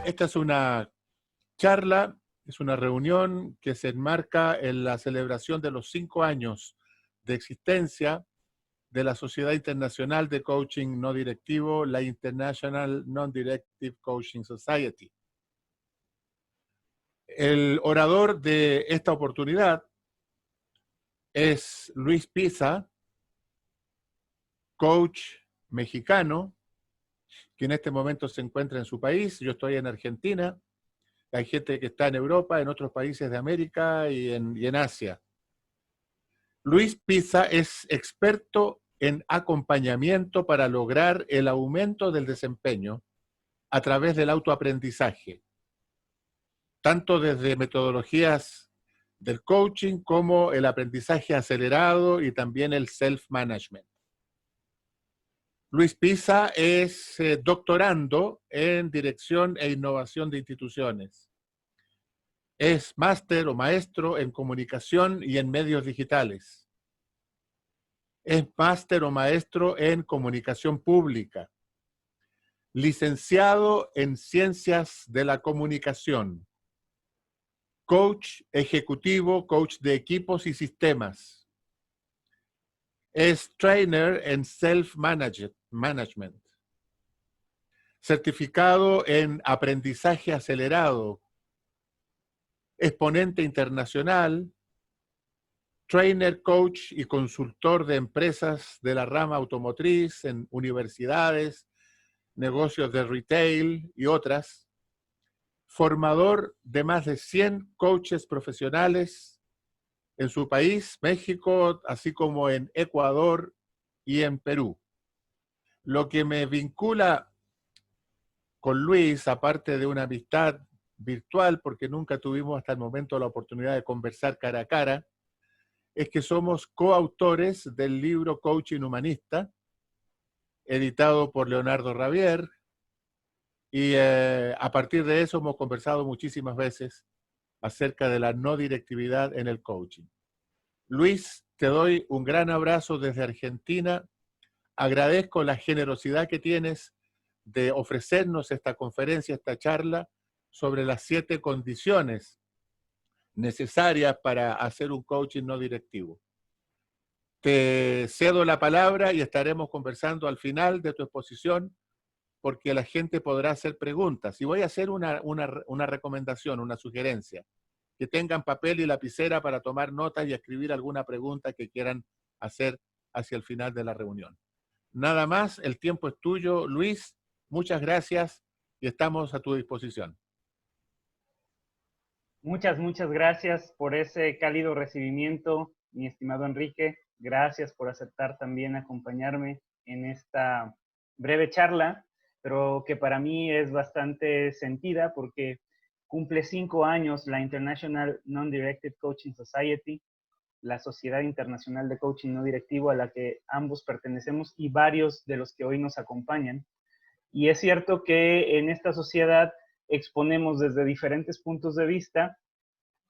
Esta es una charla, es una reunión que se enmarca en la celebración de los 5 años de existencia de la Sociedad Internacional de Coaching No Directivo, la International Non-Directive Coaching Society. El orador de esta oportunidad es Luis Pisa, coach mexicano, que en este momento se encuentra en su país. Yo estoy en Argentina. Hay gente que está en Europa, en otros países de América y en Asia. Luis Pisa es experto en acompañamiento para lograr el aumento del desempeño a través del autoaprendizaje, tanto desde metodologías del coaching como el aprendizaje acelerado y también el self-management. Luis Pisa es doctorando en Dirección e Innovación de Instituciones. Es máster o maestro en comunicación y en medios digitales. Es máster o maestro en comunicación pública. Licenciado en Ciencias de la Comunicación. Coach ejecutivo, coach de equipos y sistemas. Es trainer en self-management. Certificado en aprendizaje acelerado. Exponente internacional. Trainer, coach y consultor de empresas de la rama automotriz en universidades, negocios de retail y otras. Formador de más de 100 coaches profesionales en su país, México, así como en Ecuador y en Perú. Lo que me vincula con Luis, aparte de una amistad virtual, porque nunca tuvimos hasta el momento la oportunidad de conversar cara a cara, es que somos coautores del libro Coaching Humanista, editado por Leonardo Ravier, y a partir de eso hemos conversado muchísimas veces acerca de la no directividad en el coaching. Luis, te doy un gran abrazo desde Argentina. Agradezco la generosidad que tienes de ofrecernos esta conferencia, esta charla sobre las 7 condiciones necesarias para hacer un coaching no directivo. Te cedo la palabra y estaremos conversando al final de tu exposición porque la gente podrá hacer preguntas. Y voy a hacer una recomendación, una sugerencia. Que tengan papel y lapicera para tomar notas y escribir alguna pregunta que quieran hacer hacia el final de la reunión. Nada más, el tiempo es tuyo, Luis. Muchas gracias y estamos a tu disposición. Muchas gracias por ese cálido recibimiento, mi estimado Enrique. Gracias por aceptar también acompañarme en esta breve charla, pero que para mí es bastante sentida porque cumple 5 años la International Non-Directive Coaching Society, la Sociedad Internacional de Coaching No Directivo a la que ambos pertenecemos y varios de los que hoy nos acompañan. Y es cierto que en esta sociedad exponemos desde diferentes puntos de vista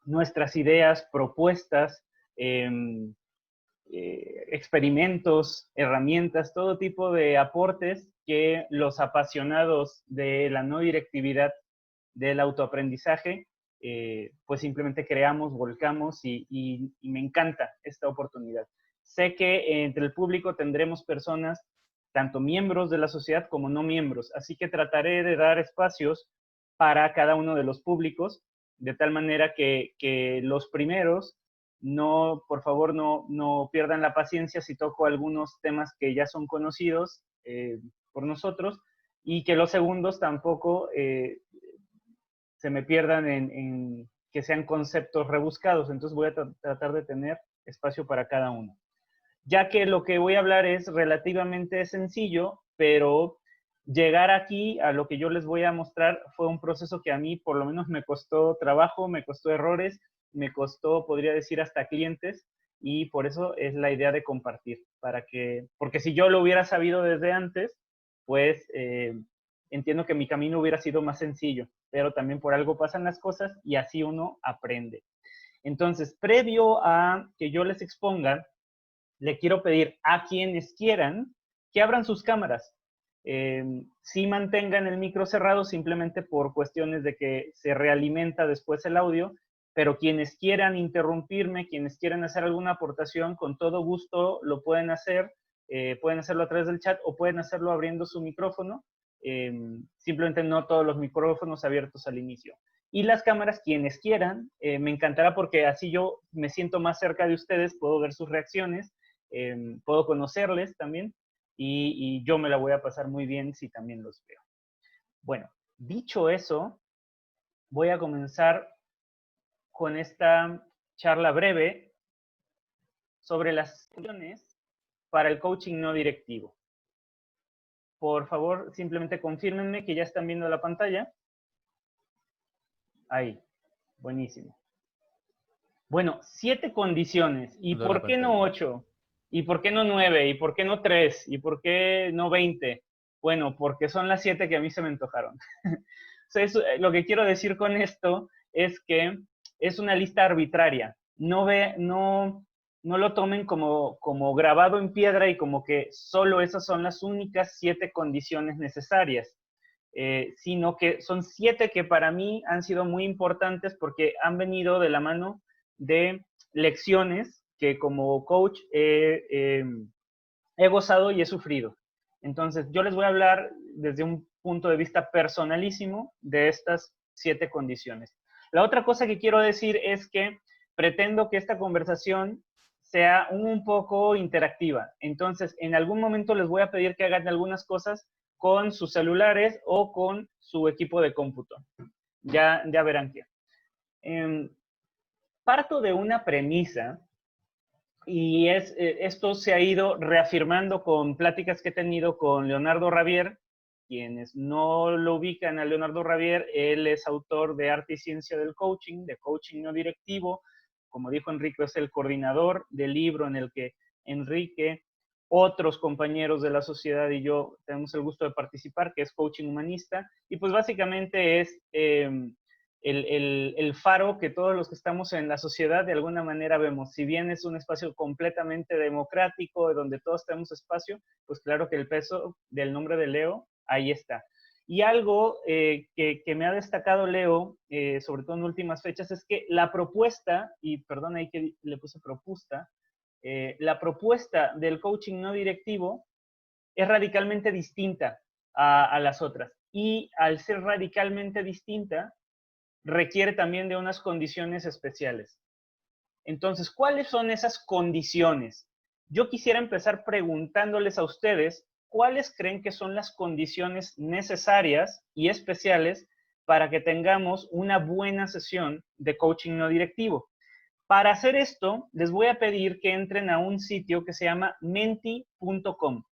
nuestras ideas, propuestas, experimentos, herramientas, todo tipo de aportes que los apasionados de la no directividad, del autoaprendizaje, pues simplemente creamos, volcamos y me encanta esta oportunidad. Sé que entre el público tendremos personas, tanto miembros de la sociedad como no miembros, así que trataré de dar espacios para cada uno de los públicos, de tal manera que los primeros no, por favor, no pierdan la paciencia si toco algunos temas que ya son conocidos por nosotros y que los segundos tampoco se me pierdan en que sean conceptos rebuscados. Entonces voy a tratar de tener espacio para cada uno. Ya que lo que voy a hablar es relativamente sencillo, pero llegar aquí a lo que yo les voy a mostrar fue un proceso que a mí por lo menos me costó trabajo, me costó errores, me costó, podría decir, hasta clientes, y por eso es la idea de compartir, porque si yo lo hubiera sabido desde antes, pues entiendo que mi camino hubiera sido más sencillo, pero también por algo pasan las cosas y así uno aprende. Entonces, previo a que yo les exponga, le quiero pedir a quienes quieran que abran sus cámaras. sí mantengan el micro cerrado simplemente por cuestiones de que se realimenta después el audio, pero quienes quieran interrumpirme, quienes quieran hacer alguna aportación, con todo gusto lo pueden hacer. Pueden hacerlo a través del chat o pueden hacerlo abriendo su micrófono. Simplemente no todos los micrófonos abiertos al inicio. Y las cámaras, quienes quieran, me encantará porque así yo me siento más cerca de ustedes, puedo ver sus reacciones, puedo conocerles también y yo me la voy a pasar muy bien si también los veo. Bueno, dicho eso, voy a comenzar con esta charla breve sobre las sesiones para el coaching no directivo. Por favor, simplemente confírmenme que ya están viendo la pantalla. Ahí, buenísimo. Bueno, 7 condiciones. ¿Y por qué no 8? ¿Y por qué no 9? ¿Y por qué no 3? ¿Y por qué no 20? Bueno, porque son las 7 que a mí se me antojaron. Lo que quiero decir con esto es que es una lista arbitraria. No lo tomen como grabado en piedra y como que solo esas son las únicas 7 condiciones necesarias. Sino que son 7 que para mí han sido muy importantes porque han venido de la mano de lecciones que como coach he gozado y he sufrido. Entonces, yo les voy a hablar desde un punto de vista personalísimo de estas 7 condiciones. La otra cosa que quiero decir es que pretendo que esta conversación sea un poco interactiva. Entonces, en algún momento les voy a pedir que hagan algunas cosas con sus celulares o con su equipo de cómputo. Ya verán qué. Parto de una premisa y esto se ha ido reafirmando con pláticas que he tenido con Leonardo Ravier. Quienes no lo ubican a Leonardo Ravier, él es autor de Arte y Ciencia del Coaching, de Coaching no directivo. Como dijo Enrique, es el coordinador del libro en el que Enrique, otros compañeros de la sociedad y yo tenemos el gusto de participar, que es Coaching Humanista. Y pues básicamente es el faro que todos los que estamos en la sociedad de alguna manera vemos. Si bien es un espacio completamente democrático, donde todos tenemos espacio, pues claro que el peso del nombre de Leo ahí está. Y algo que me ha destacado Leo, sobre todo en últimas fechas, es que la propuesta, y perdón ahí que le puse propuesta, la propuesta del coaching no directivo es radicalmente distinta a las otras. Y al ser radicalmente distinta, requiere también de unas condiciones especiales. Entonces, ¿cuáles son esas condiciones? Yo quisiera empezar preguntándoles a ustedes cuáles creen que son las condiciones necesarias y especiales para que tengamos una buena sesión de coaching no directivo. Para hacer esto, les voy a pedir que entren a un sitio que se llama menti.com.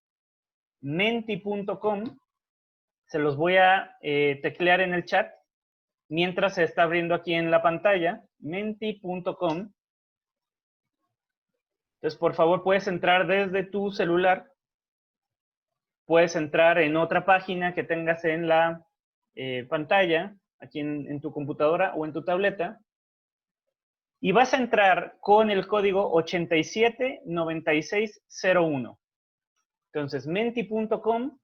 Menti.com, se los voy a teclear en el chat mientras se está abriendo aquí en la pantalla, menti.com. Entonces, por favor, puedes entrar desde tu celular, puedes entrar en otra página que tengas en la pantalla, aquí en tu computadora o en tu tableta, y vas a entrar con el código 879601. Entonces, menti.com,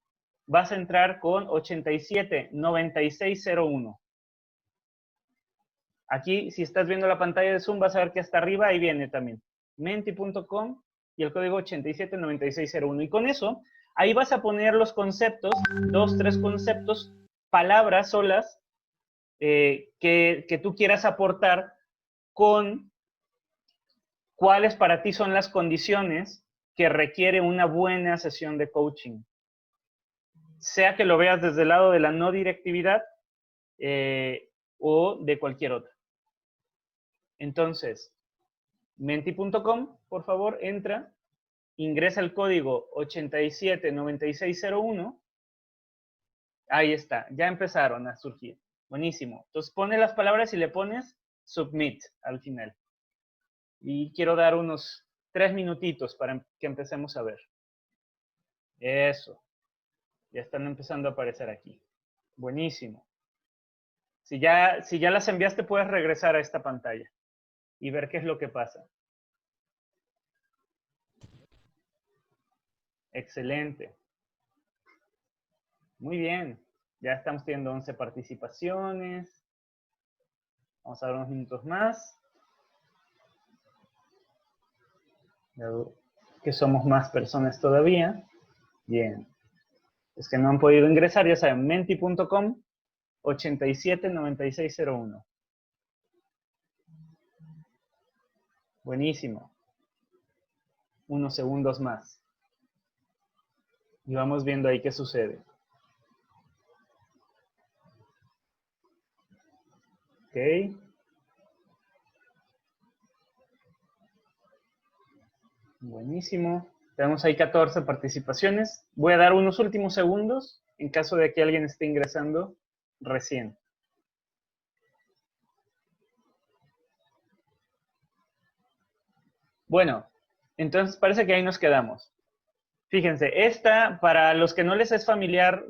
vas a entrar con 879601. Aquí, si estás viendo la pantalla de Zoom, vas a ver que hasta arriba ahí viene también. Menti.com y el código 879601. Y con eso, ahí vas a poner los conceptos, 2, 3 conceptos, palabras solas que tú quieras aportar con cuáles para ti son las condiciones que requiere una buena sesión de coaching. Sea que lo veas desde el lado de la no directividad o de cualquier otra. Entonces, menti.com, por favor, entra, ingresa el código 879601. Ahí está, ya empezaron a surgir. Buenísimo. Entonces, pone las palabras y le pones submit al final. Y quiero dar unos 3 minutitos para que empecemos a ver. Eso. Ya están empezando a aparecer aquí. Buenísimo. Si ya las enviaste, puedes regresar a esta pantalla y ver qué es lo que pasa. Excelente. Muy bien. Ya estamos teniendo 11 participaciones. Vamos a dar unos minutos más. Que somos más personas todavía. Bien. Es que no han podido ingresar, ya saben, menti.com 879601. Buenísimo. Unos segundos más. Y vamos viendo ahí qué sucede. Ok. Buenísimo. Tenemos ahí 14 participaciones. Voy a dar unos últimos segundos en caso de que alguien esté ingresando recién. Bueno, entonces parece que ahí nos quedamos. Fíjense, esta, para los que no les es familiar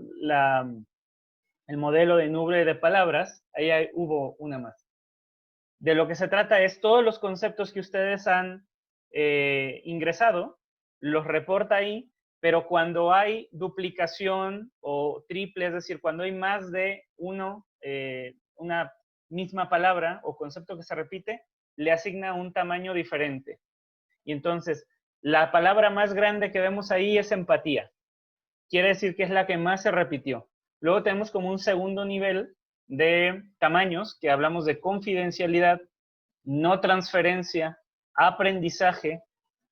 el modelo de nube de palabras, ahí hubo una más. De lo que se trata es todos los conceptos que ustedes han ingresado, los reporta ahí, pero cuando hay duplicación o triple, es decir, cuando hay más de una misma palabra o concepto que se repite, le asigna un tamaño diferente. Y entonces, la palabra más grande que vemos ahí es empatía. Quiere decir que es la que más se repitió. Luego tenemos como un segundo nivel de tamaños, que hablamos de confidencialidad, no transferencia, aprendizaje,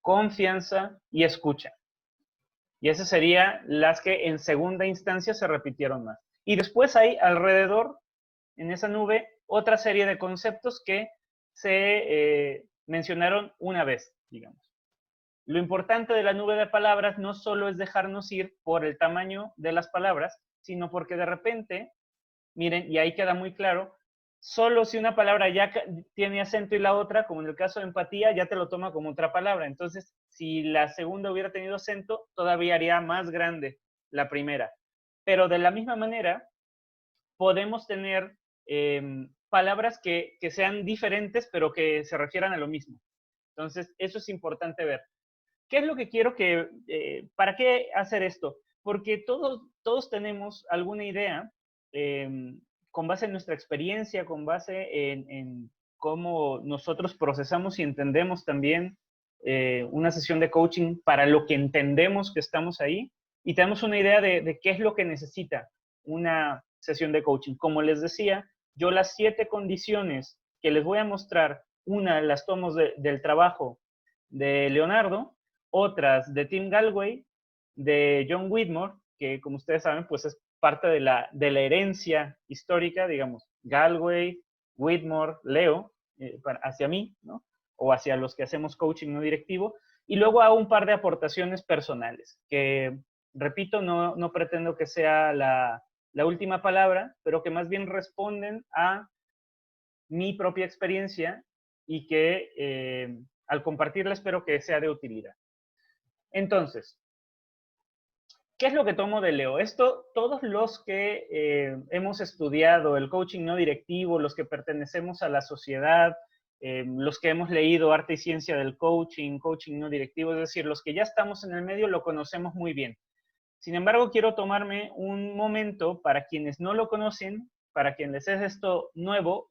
confianza y escucha. Y esas serían las que en segunda instancia se repitieron más. Y después hay alrededor, en esa nube, otra serie de conceptos que se mencionaron una vez, digamos. Lo importante de la nube de palabras no solo es dejarnos ir por el tamaño de las palabras, sino porque de repente, miren, y ahí queda muy claro, solo si una palabra ya tiene acento y la otra, como en el caso de empatía, ya te lo toma como otra palabra. Entonces, si la segunda hubiera tenido acento, todavía haría más grande la primera. Pero de la misma manera, podemos tener palabras que sean diferentes, pero que se refieran a lo mismo. Entonces, eso es importante ver. ¿Qué es lo que quiero que, para qué hacer esto? Porque todos tenemos alguna idea con base en nuestra experiencia, con base en cómo nosotros procesamos y entendemos también una sesión de coaching para lo que entendemos que estamos ahí y tenemos una idea de qué es lo que necesita una sesión de coaching. Como les decía, yo las 7 condiciones que les voy a mostrar, una las tomo del trabajo de Leonardo, otras de Tim Galway, de John Whitmore, que como ustedes saben, pues es parte de la herencia histórica, digamos, Galway, Whitmore, Leo, hacia mí, ¿no? O hacia los que hacemos coaching no directivo, y luego hago un par de aportaciones personales, que, repito, no pretendo que sea la última palabra, pero que más bien responden a mi propia experiencia y que al compartirla espero que sea de utilidad. Entonces, ¿qué es lo que tomo de Leo? Esto, todos los que hemos estudiado el coaching no directivo, los que pertenecemos a la sociedad, los que hemos leído arte y ciencia del coaching, coaching no directivo, es decir, los que ya estamos en el medio lo conocemos muy bien. Sin embargo, quiero tomarme un momento para quienes no lo conocen, para quienes es esto nuevo,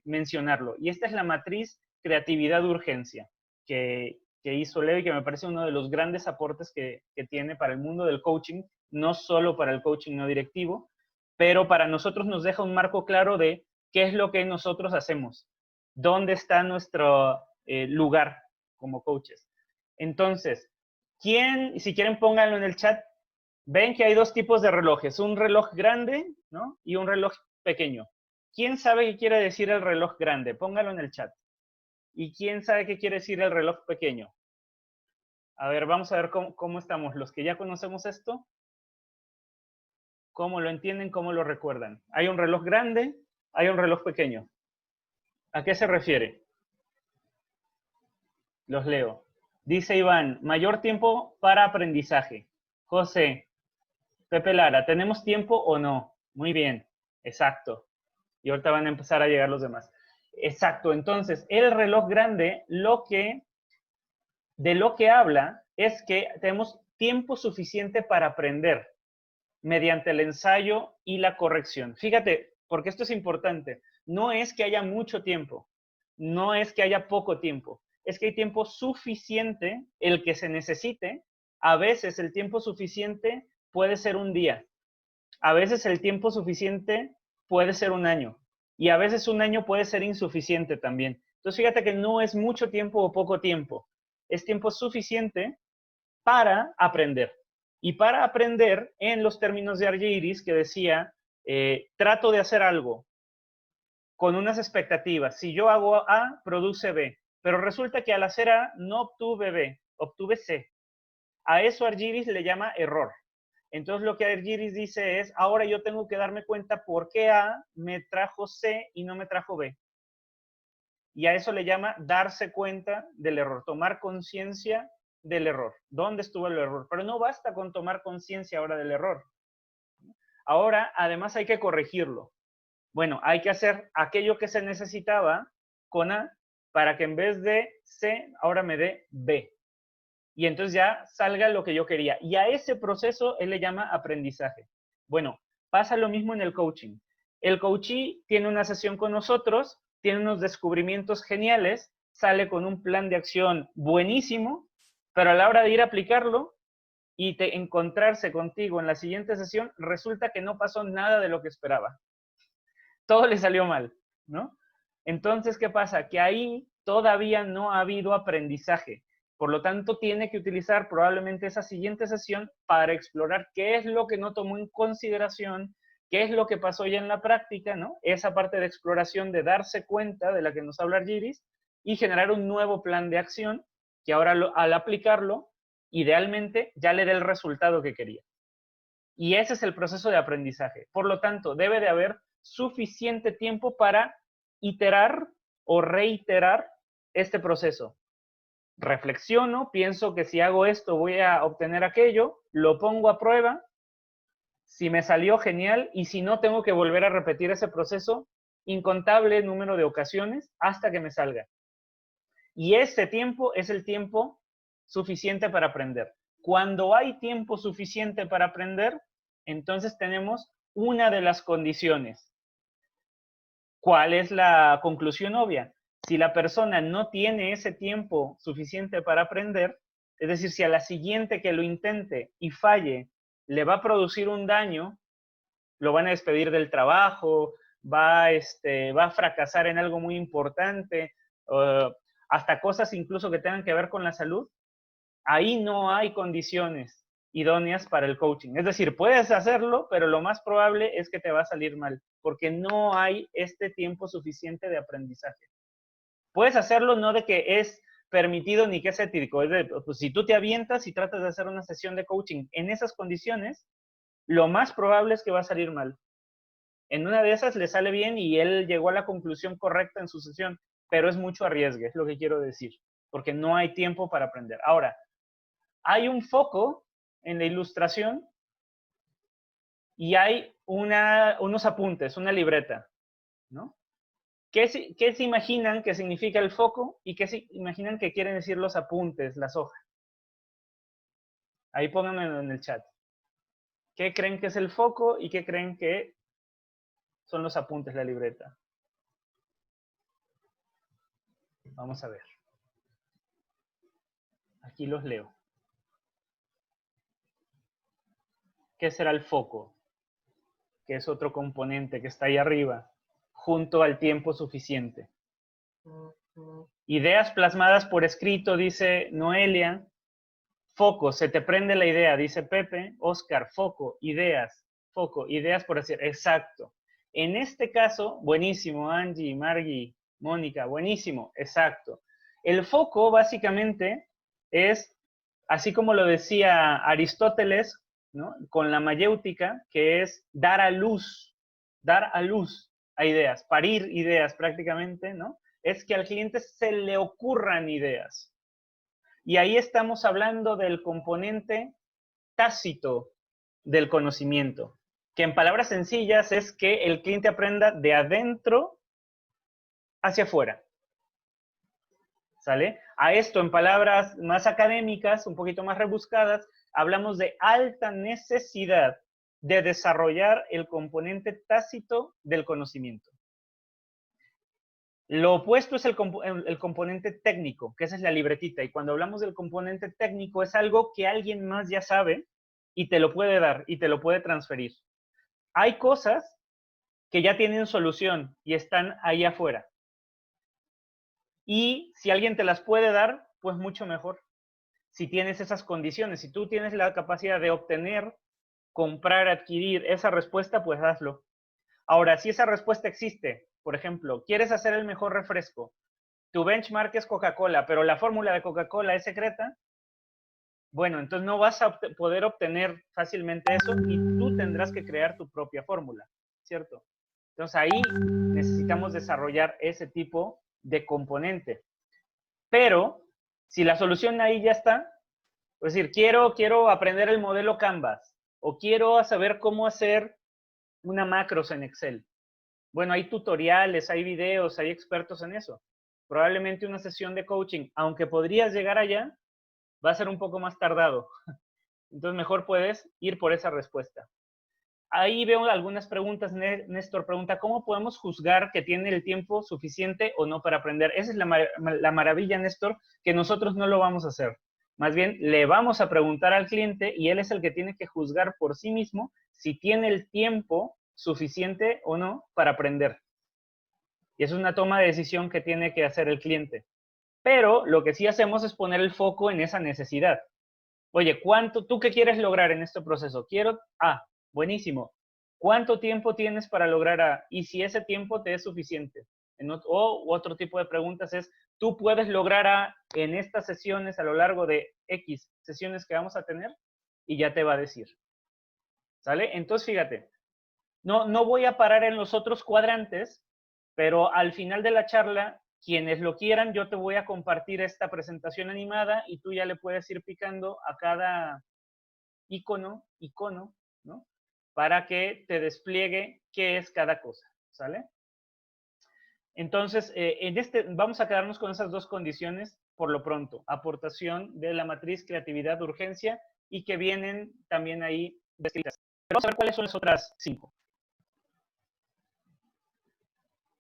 mencionarlo. Y esta es la matriz creatividad-urgencia, que hizo Leo y que me parece uno de los grandes aportes que tiene para el mundo del coaching, no solo para el coaching no directivo, pero para nosotros nos deja un marco claro de qué es lo que nosotros hacemos, dónde está nuestro lugar como coaches. Entonces, si quieren pónganlo en el chat, ven que hay 2 tipos de relojes, un reloj grande, ¿no? Y un reloj pequeño. ¿Quién sabe qué quiere decir el reloj grande? Póngalo en el chat. ¿Y quién sabe qué quiere decir el reloj pequeño? A ver, vamos a ver cómo estamos. Los que ya conocemos esto, ¿cómo lo entienden? ¿Cómo lo recuerdan? Hay un reloj grande, hay un reloj pequeño. ¿A qué se refiere? Los leo. Dice Iván, mayor tiempo para aprendizaje. José, Pepe Lara, ¿tenemos tiempo o no? Muy bien, exacto. Y ahorita van a empezar a llegar los demás. Exacto, entonces, el reloj grande, de lo que habla es que tenemos tiempo suficiente para aprender. mediante el ensayo y la corrección. Fíjate, porque esto es importante. No es que haya mucho tiempo, no es que haya poco tiempo, es que hay tiempo suficiente, el que se necesite. A veces el tiempo suficiente puede ser un día, a veces el tiempo suficiente puede ser un año, y a veces un año puede ser insuficiente también. Entonces fíjate que no es mucho tiempo o poco tiempo, es tiempo suficiente para aprender. Y para aprender, en los términos de Argyris, que decía, trato de hacer algo con unas expectativas. Si yo hago A, produce B. Pero resulta que al hacer A no obtuve B, obtuve C. A eso Argyris le llama error. Entonces lo que Argyris dice es, ahora yo tengo que darme cuenta por qué A me trajo C y no me trajo B. Y a eso le llama darse cuenta del error, tomar conciencia del error. ¿Dónde estuvo el error? Pero no basta con tomar conciencia ahora del error. Ahora, además, hay que corregirlo. Bueno, hay que hacer aquello que se necesitaba con A para que en vez de C, ahora me dé B. Y entonces ya salga lo que yo quería. Y a ese proceso él le llama aprendizaje. Bueno, pasa lo mismo en el coaching. El coachee tiene una sesión con nosotros, tiene unos descubrimientos geniales, sale con un plan de acción buenísimo, pero a la hora de ir a aplicarlo y encontrarse contigo en la siguiente sesión, resulta que no pasó nada de lo que esperaba. Todo le salió mal, ¿no? Entonces, ¿qué pasa? Que ahí todavía no ha habido aprendizaje. Por lo tanto, tiene que utilizar probablemente esa siguiente sesión para explorar qué es lo que no tomó en consideración, qué es lo que pasó ya en la práctica, ¿no? Esa parte de exploración, de darse cuenta de la que nos habla Argyris, y generar un nuevo plan de acción que ahora al aplicarlo, idealmente ya le dé el resultado que quería. Y ese es el proceso de aprendizaje. Por lo tanto, debe de haber suficiente tiempo para iterar o reiterar este proceso. Reflexiono, pienso que si hago esto voy a obtener aquello, lo pongo a prueba, si me salió genial, y si no, tengo que volver a repetir ese proceso incontable número de ocasiones hasta que me salga. Y ese tiempo es el tiempo suficiente para aprender. Cuando hay tiempo suficiente para aprender, entonces tenemos una de las condiciones. ¿Cuál es la conclusión obvia? Si la persona no tiene ese tiempo suficiente para aprender, es decir, si a la siguiente que lo intente y falle, le va a producir un daño, lo van a despedir del trabajo, va a fracasar en algo muy importante, hasta cosas incluso que tengan que ver con la salud, ahí no hay condiciones idóneas para el coaching. Es decir, puedes hacerlo, pero lo más probable es que te va a salir mal, porque no hay este tiempo suficiente de aprendizaje. Puedes hacerlo no de que es permitido ni que es ético, es de, pues, si tú te avientas y tratas de hacer una sesión de coaching en esas condiciones, lo más probable es que va a salir mal. En una de esas le sale bien y él llegó a la conclusión correcta en su sesión, pero es mucho arriesgue, es lo que quiero decir, porque no hay tiempo para aprender. Ahora, hay un foco en la ilustración y hay unos apuntes, una libreta, ¿no? ¿Qué se imaginan que significa el foco y qué se imaginan que quieren decir los apuntes, las hojas? Ahí pónganmelo en el chat. ¿Qué creen que es el foco y qué creen que son los apuntes, la libreta? Vamos a ver. Aquí los leo. ¿Qué será el foco? Que es otro componente que está ahí arriba, junto al tiempo suficiente. Ideas plasmadas por escrito, dice Noelia. Foco, se te prende la idea, dice Pepe. Oscar, foco, ideas por decir, exacto. En este caso, buenísimo, Angie, Margie, Mónica, buenísimo, exacto. El foco básicamente es, así como lo decía Aristóteles, ¿no? Con la mayéutica, que es dar a luz a ideas, parir ideas prácticamente, ¿no? Es que al cliente se le ocurran ideas. Y ahí estamos hablando del componente tácito del conocimiento, que en palabras sencillas es que el cliente aprenda de adentro hacia afuera. ¿Sale? A esto, en palabras más académicas, un poquito más rebuscadas, hablamos de alta necesidad de desarrollar el componente tácito del conocimiento. Lo opuesto es el componente técnico, que esa es la libretita. Y cuando hablamos del componente técnico, es algo que alguien más ya sabe y te lo puede dar y te lo puede transferir. Hay cosas que ya tienen solución y están ahí afuera. Y si alguien te las puede dar, pues mucho mejor. Si tienes esas condiciones, si tú tienes la capacidad de obtener, comprar, adquirir esa respuesta, pues hazlo. Ahora, si esa respuesta existe, por ejemplo, quieres hacer el mejor refresco, tu benchmark es Coca-Cola, pero la fórmula de Coca-Cola es secreta, bueno, entonces no vas a poder obtener fácilmente eso y tú tendrás que crear tu propia fórmula, ¿cierto? Entonces ahí necesitamos desarrollar ese tipo de componente. Pero si la solución ahí ya está, es decir, quiero aprender el modelo Canvas o quiero saber cómo hacer una macros en Excel. Bueno, hay tutoriales, hay videos, hay expertos en eso. Probablemente una sesión de coaching, aunque podrías llegar allá, va a ser un poco más tardado. Entonces, mejor puedes ir por esa respuesta. Ahí veo algunas preguntas. Néstor pregunta, ¿cómo podemos juzgar que tiene el tiempo suficiente o no para aprender? Esa es la maravilla, Néstor, que nosotros no lo vamos a hacer. Más bien, le vamos a preguntar al cliente y él es el que tiene que juzgar por sí mismo si tiene el tiempo suficiente o no para aprender. Y es una toma de decisión que tiene que hacer el cliente. Pero lo que sí hacemos es poner el foco en esa necesidad. Oye, ¿tú qué quieres lograr en este proceso? Quiero A, buenísimo. ¿Cuánto tiempo tienes para lograr A? Y si ese tiempo te es suficiente. O otro tipo de preguntas es, ¿tú puedes lograr A en estas sesiones a lo largo de X sesiones que vamos a tener? Y ya te va a decir. ¿Sale? Entonces, fíjate, no voy a parar en los otros cuadrantes, pero al final de la charla, quienes lo quieran, yo te voy a compartir esta presentación animada y tú ya le puedes ir picando a cada icono, ¿no? Para que te despliegue qué es cada cosa, ¿sale? Entonces, vamos a quedarnos con esas dos condiciones por lo pronto. Aportación de la matriz creatividad de urgencia y que vienen también ahí descritas. Pero vamos a ver cuáles son las otras 5.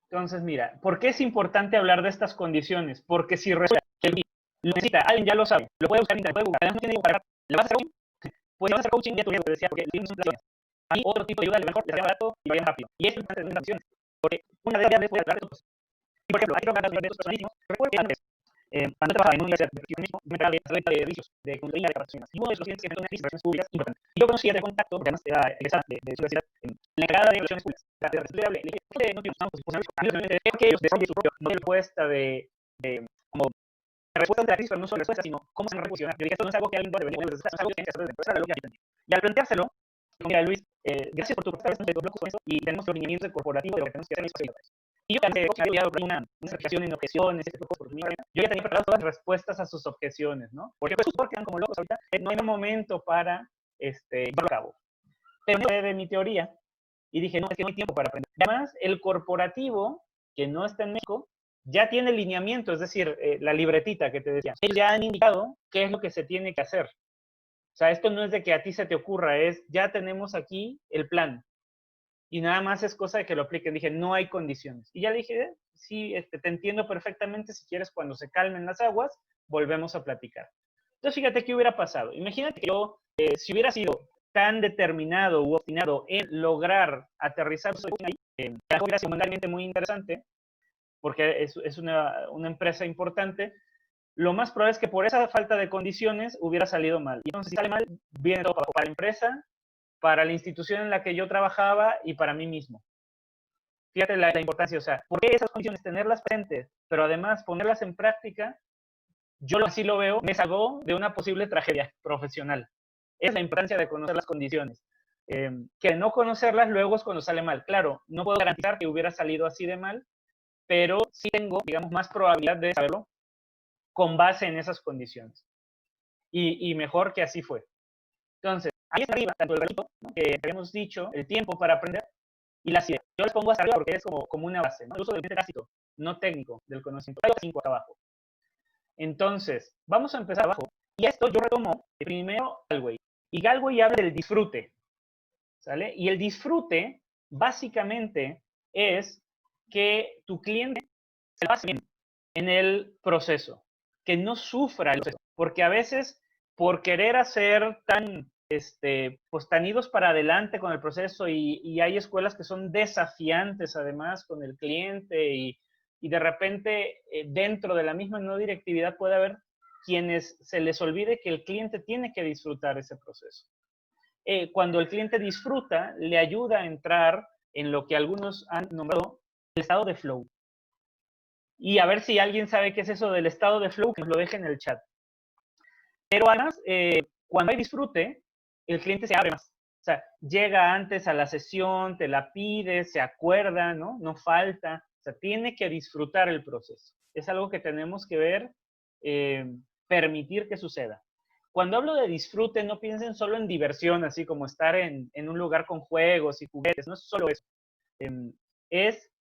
Entonces, mira, ¿por qué es importante hablar de estas condiciones? Porque si resulta que lo necesita, alguien ya lo sabe, lo puede buscar en internet, puede buscar, no tiene que pagar, ¿le vas a hacer coaching? Pues le vas a hacer coaching, ya te decía, porque son planes. Hay otro tipo de ayuda, a lo mejor les sea barato y vayan rápido. Y es importante tener condiciones, porque una de ellas les puede hablar de otros. Y por ejemplo, hay que hablar de estos personalísimos. Recuerdo que antes, cuando trabajaba en una universidad de México, me encargaba de la venta de servicios de consultoría de capacitaciones. Y uno de los clientes que me dio una crisis de relaciones públicas importante. Y yo conocía de contacto, porque además era egresada de su universidad, la encargada de relaciones públicas. Le dije, ¿por qué no tienes posiciones? Que ellos desarrollen su propio modelo de respuesta como respuesta de la crisis, pero no solo respuesta, sino cómo se van a reposicionar. Yo dije, esto no es algo que alguien puede venir, es algo que tiene que hacer desde dentro. Esa era la lógica que entendí. Y al planteárselo, mira, Luis, gracias por tu propuesta, nos bloqueos con eso y tenemos los lineamientos corporativos de lo que tenemos que hacer en espacio. Y yo también había una certificación en objeciones, este tipo de cosas, yo ya tenía preparadas todas las respuestas a sus objeciones, ¿no? Porque pues sus quedan como locos ahorita, no hay un momento para llevarlo a cabo. Pero no de mi teoría y dije, no, es que no hay tiempo para aprender. Además, el corporativo, que no está en México, ya tiene lineamiento, es decir, la libretita que te decía. Ellos ya han indicado qué es lo que se tiene que hacer. O sea, esto no es de que a ti se te ocurra, es ya tenemos aquí el plan. Y nada más es cosa de que lo apliquen. Dije, no hay condiciones. Y ya dije, sí, te entiendo perfectamente. Si quieres, cuando se calmen las aguas, volvemos a platicar. Entonces, fíjate qué hubiera pasado. Imagínate que yo, si hubiera sido tan determinado u obstinado en lograr aterrizar ahí, hubiera sido mundialmente muy interesante, porque es una empresa importante. Lo más probable es que por esa falta de condiciones hubiera salido mal. Y entonces, si sale mal, viene todo para la empresa, para la institución en la que yo trabajaba y para mí mismo. Fíjate la importancia, o sea, ¿por qué esas condiciones? Tenerlas presentes, pero además ponerlas en práctica, yo así lo veo, me salvó de una posible tragedia profesional. Es la importancia de conocer las condiciones. Que no conocerlas luego es cuando sale mal. Claro, no puedo garantizar que hubiera salido así de mal, pero sí tengo, digamos, más probabilidad de saberlo con base en esas condiciones. Y mejor que así fue. Entonces, ahí está arriba, tanto el granito, ¿no?, que habíamos dicho, el tiempo para aprender, y las ideas. Yo les pongo hasta arriba porque es como una base, ¿no? El uso del tácito, no técnico, del conocimiento. Hay 5 acá abajo. Entonces, vamos a empezar abajo. Y esto yo retomo primero Galway. Y Galway habla del disfrute. ¿sale? Y el disfrute, básicamente, es que tu cliente se la pase bien en el proceso, que no sufra el proceso, porque a veces por querer hacer tan, pues tan idos para adelante con el proceso y hay escuelas que son desafiantes además con el cliente y de repente dentro de la misma no directividad puede haber quienes se les olvide que el cliente tiene que disfrutar ese proceso. Cuando el cliente disfruta, le ayuda a entrar en lo que algunos han nombrado el estado de flow. Y a ver si alguien sabe qué es eso del estado de flow, que nos lo deje en el chat. Pero además, cuando hay disfrute, el cliente se abre más. O sea, llega antes a la sesión, te la pide, se acuerda, ¿no? No falta. O sea, tiene que disfrutar el proceso. Es algo que tenemos que ver, permitir que suceda. Cuando hablo de disfrute, no piensen solo en diversión, así como estar en un lugar con juegos y juguetes. No es solo eso. Es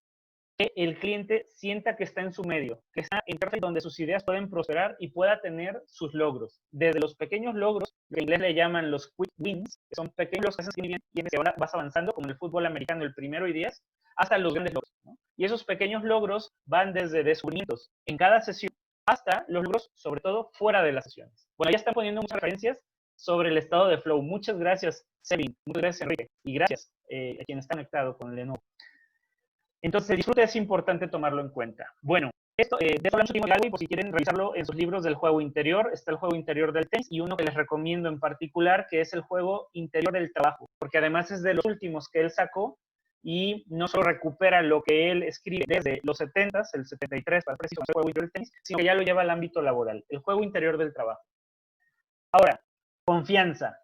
que el cliente sienta que está en su medio, que está en donde sus ideas pueden prosperar y pueda tener sus logros. Desde los pequeños logros, que en inglés le llaman los quick wins, que son pequeños logros que haces muy bien y ahora vas avanzando, como en el fútbol americano, el 1 y 10, hasta los grandes logros, ¿no? Y esos pequeños logros van desde descubrimientos en cada sesión hasta los logros, sobre todo, fuera de las sesiones. Bueno, ya están poniendo muchas referencias sobre el estado de flow. Muchas gracias, Sevin. Muchas gracias, Enrique. Y gracias a quien está conectado con Lenovo. Entonces, el disfrute es importante tomarlo en cuenta. Bueno, de esto hablamos de Galway, por si quieren revisarlo en sus libros del juego interior. Está el juego interior del tenis y uno que les recomiendo en particular, que es el juego interior del trabajo, porque además es de los últimos que él sacó y no solo recupera lo que él escribe desde los 70s, el 73, para preciso, el juego interior del tenis, sino que ya lo lleva al ámbito laboral, el juego interior del trabajo. Ahora, confianza.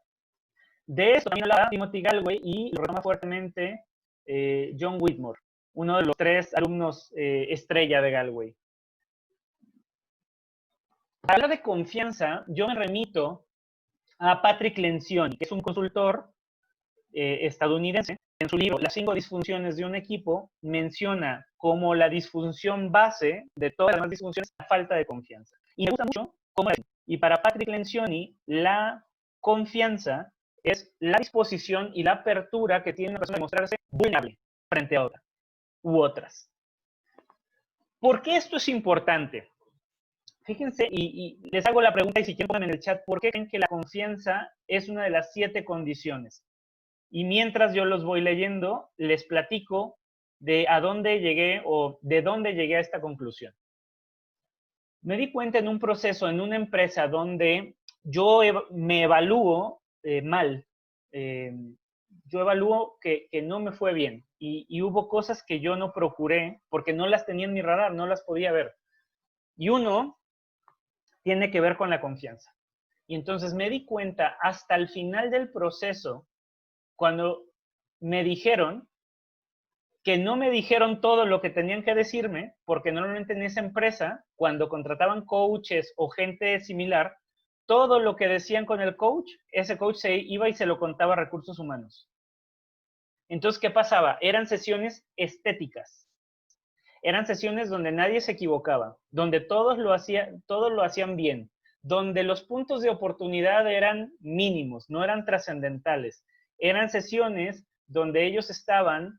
De esto también hablaba Timothy Galway y lo retoma fuertemente John Whitmore, uno de los 3 alumnos estrella de Galway. Para hablar de confianza, yo me remito a Patrick Lencioni, que es un consultor estadounidense. En su libro Las 5 disfunciones de un equipo, menciona como la disfunción base de todas las demás disfunciones la falta de confianza. Y me gusta mucho cómo es. Y para Patrick Lencioni, la confianza es la disposición y la apertura que tiene una persona de mostrarse vulnerable frente a otra u otras. ¿Por qué esto es importante? Fíjense, y les hago la pregunta y si quieren pongan en el chat, ¿por qué creen que la confianza es una de las 7 condiciones? Y mientras yo los voy leyendo, les platico de a dónde llegué o de dónde llegué a esta conclusión. Me di cuenta en un proceso, en una empresa donde yo me evalúo mal. Yo evalúo que no me fue bien y hubo cosas que yo no procuré porque no las tenía en mi radar, no las podía ver. Y uno tiene que ver con la confianza. Y entonces me di cuenta hasta el final del proceso, cuando me dijeron que no me dijeron todo lo que tenían que decirme, porque normalmente en esa empresa, cuando contrataban coaches o gente similar, todo lo que decían con el coach, ese coach se iba y se lo contaba a recursos humanos. Entonces, ¿qué pasaba? Eran sesiones estéticas. Eran sesiones donde nadie se equivocaba, donde todos lo hacían bien, donde los puntos de oportunidad eran mínimos, no eran trascendentales. Eran sesiones donde ellos estaban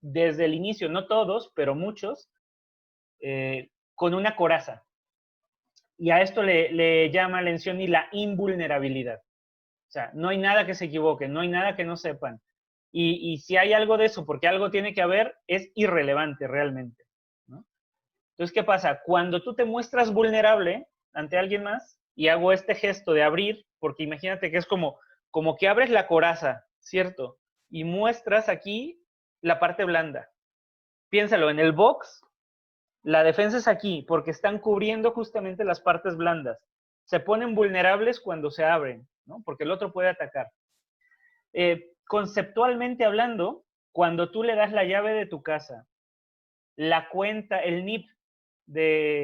desde el inicio, no todos, pero muchos, con una coraza. Y a esto le llama Lencioni la invulnerabilidad. O sea, no hay nada que se equivoque, no hay nada que no sepan. Y si hay algo de eso, porque algo tiene que haber, es irrelevante realmente, ¿no? Entonces, ¿qué pasa? Cuando tú te muestras vulnerable ante alguien más, y hago este gesto de abrir, porque imagínate que es como que abres la coraza, ¿cierto? Y muestras aquí la parte blanda. Piénsalo, en el box, la defensa es aquí, porque están cubriendo justamente las partes blandas. Se ponen vulnerables cuando se abren, ¿no? Porque el otro puede atacar. Conceptualmente hablando, cuando tú le das la llave de tu casa, la cuenta, el NIP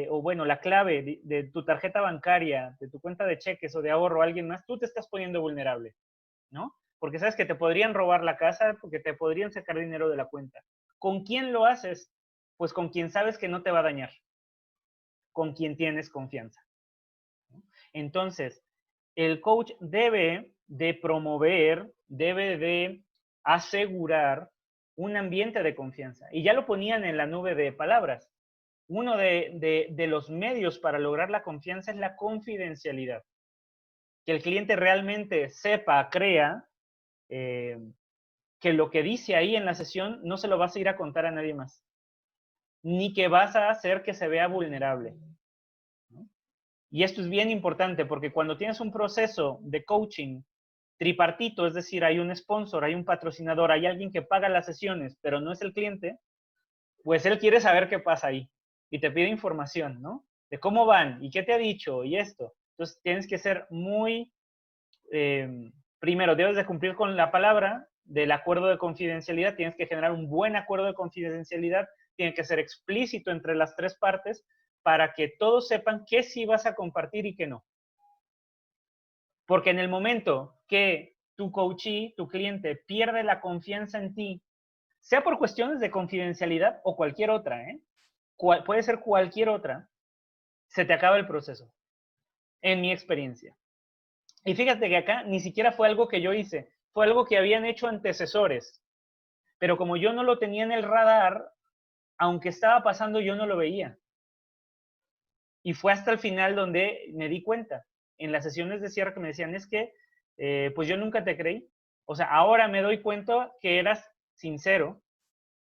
o bueno, la clave de tu tarjeta bancaria, de tu cuenta de cheques o de ahorro a alguien más, tú te estás poniendo vulnerable, ¿no? Porque sabes que te podrían robar la casa, porque te podrían sacar dinero de la cuenta. ¿Con quién lo haces? Pues con quien sabes que no te va a dañar, con quien tienes confianza. Entonces, el coach debe de promover, debe de asegurar un ambiente de confianza. Y ya lo ponían en la nube de palabras. Uno de los medios para lograr la confianza es la confidencialidad. Que el cliente realmente sepa, crea, que lo que dice ahí en la sesión no se lo vas a ir a contar a nadie más. Ni que vas a hacer que se vea vulnerable. ¿No? Y esto es bien importante porque cuando tienes un proceso de coaching tripartito, es decir, hay un sponsor, hay un patrocinador, hay alguien que paga las sesiones, pero no es el cliente, pues él quiere saber qué pasa ahí y te pide información, ¿no? De cómo van y qué te ha dicho y esto. Entonces tienes que ser muy, primero debes de cumplir con la palabra del acuerdo de confidencialidad, tienes que generar un buen acuerdo de confidencialidad, tiene que ser explícito entre las tres partes para que todos sepan qué sí vas a compartir y qué no. Porque en el momento que tu coachee, tu cliente, pierde la confianza en ti, sea por cuestiones de confidencialidad o cualquier otra, puede ser cualquier otra, se te acaba el proceso, en mi experiencia. Y fíjate que acá ni siquiera fue algo que yo hice, fue algo que habían hecho antecesores. Pero como yo no lo tenía en el radar, aunque estaba pasando, yo no lo veía. Y fue hasta el final donde me di cuenta. En las sesiones de cierre que me decían, es que, pues yo nunca te creí. O sea, ahora me doy cuenta que eras sincero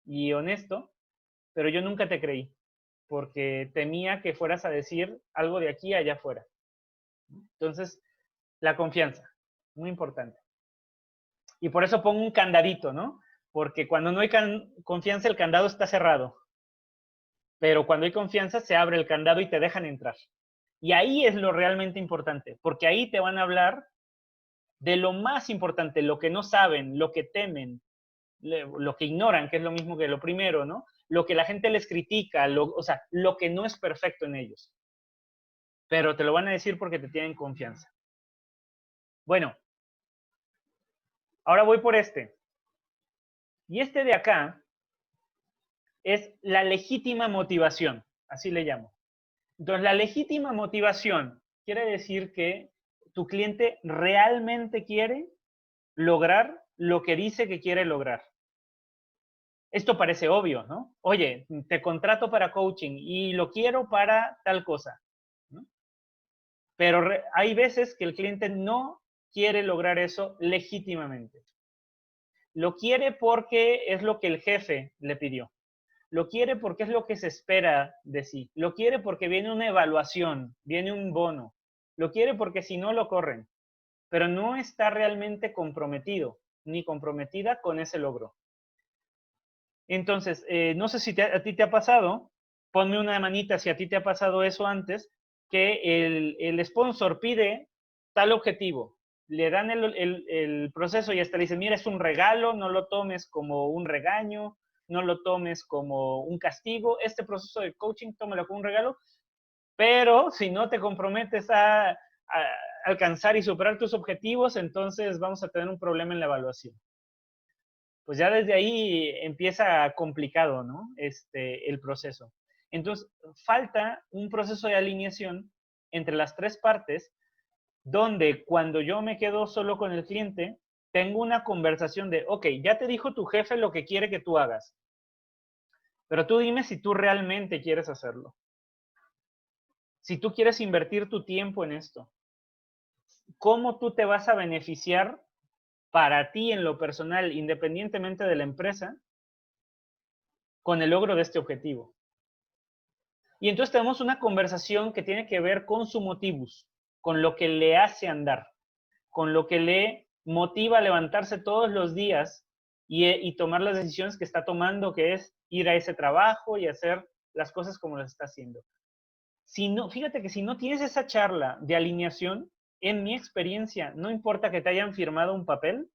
y honesto, pero yo nunca te creí, porque temía que fueras a decir algo de aquí a allá afuera. Entonces, la confianza, muy importante. Y por eso pongo un candadito, ¿no? Porque cuando no hay confianza, el candado está cerrado. Pero cuando hay confianza, se abre el candado y te dejan entrar. Y ahí es lo realmente importante, porque ahí te van a hablar de lo más importante, lo que no saben, lo que temen, lo que ignoran, que es lo mismo que lo primero, ¿no? Lo que la gente les critica, o sea, lo que no es perfecto en ellos. Pero te lo van a decir porque te tienen confianza. Bueno, ahora voy por este. Y este de acá es la legítima motivación, así le llamo. Entonces, la legítima motivación quiere decir que tu cliente realmente quiere lograr lo que dice que quiere lograr. Esto parece obvio, ¿no? Oye, te contrato para coaching y lo quiero para tal cosa, ¿no? Pero hay veces que el cliente no quiere lograr eso legítimamente. Lo quiere porque es lo que el jefe le pidió. Lo quiere porque es lo que se espera de sí. Lo quiere porque viene una evaluación, viene un bono. Lo quiere porque si no lo corren. Pero no está realmente comprometido ni comprometida con ese logro. Entonces, no sé si a ti te ha pasado, ponme una manita si a ti te ha pasado eso antes, que el sponsor pide tal objetivo, le dan el proceso y hasta le dicen, mira, es un regalo, no lo tomes como un regaño, no lo tomes como un castigo, este proceso de coaching, tómalo como un regalo, pero si no te comprometes a alcanzar y superar tus objetivos, entonces vamos a tener un problema en la evaluación. Pues ya desde ahí empieza complicado, ¿no? El proceso. Entonces, falta un proceso de alineación entre las tres partes, donde cuando yo me quedo solo con el cliente, tengo una conversación de, ok, ya te dijo tu jefe lo que quiere que tú hagas, pero tú dime si tú realmente quieres hacerlo. Si tú quieres invertir tu tiempo en esto, ¿cómo tú te vas a beneficiar para ti en lo personal, independientemente de la empresa, con el logro de este objetivo? Y entonces tenemos una conversación que tiene que ver con su motivus, con lo que le hace andar, con lo que le motiva a levantarse todos los días y tomar las decisiones que está tomando, que es ir a ese trabajo y hacer las cosas como las está haciendo. Si no, fíjate que si no tienes esa charla de alineación, en mi experiencia, no importa que te hayan firmado un papel,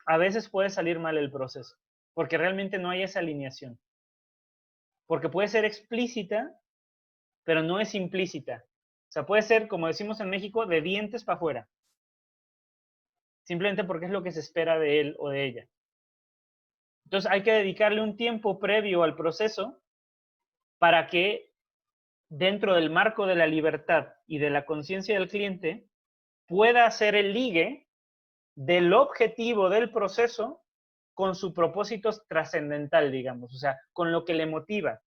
a veces puede salir mal el proceso, porque realmente no hay esa alineación. Porque puede ser explícita, pero no es implícita. O sea, puede ser, como decimos en México, de dientes para afuera. Simplemente porque es lo que se espera de él o de ella. Entonces hay que dedicarle un tiempo previo al proceso para que dentro del marco de la libertad y de la conciencia del cliente pueda hacer el ligue del objetivo del proceso con su propósito trascendental, digamos, o sea, con lo que le motiva,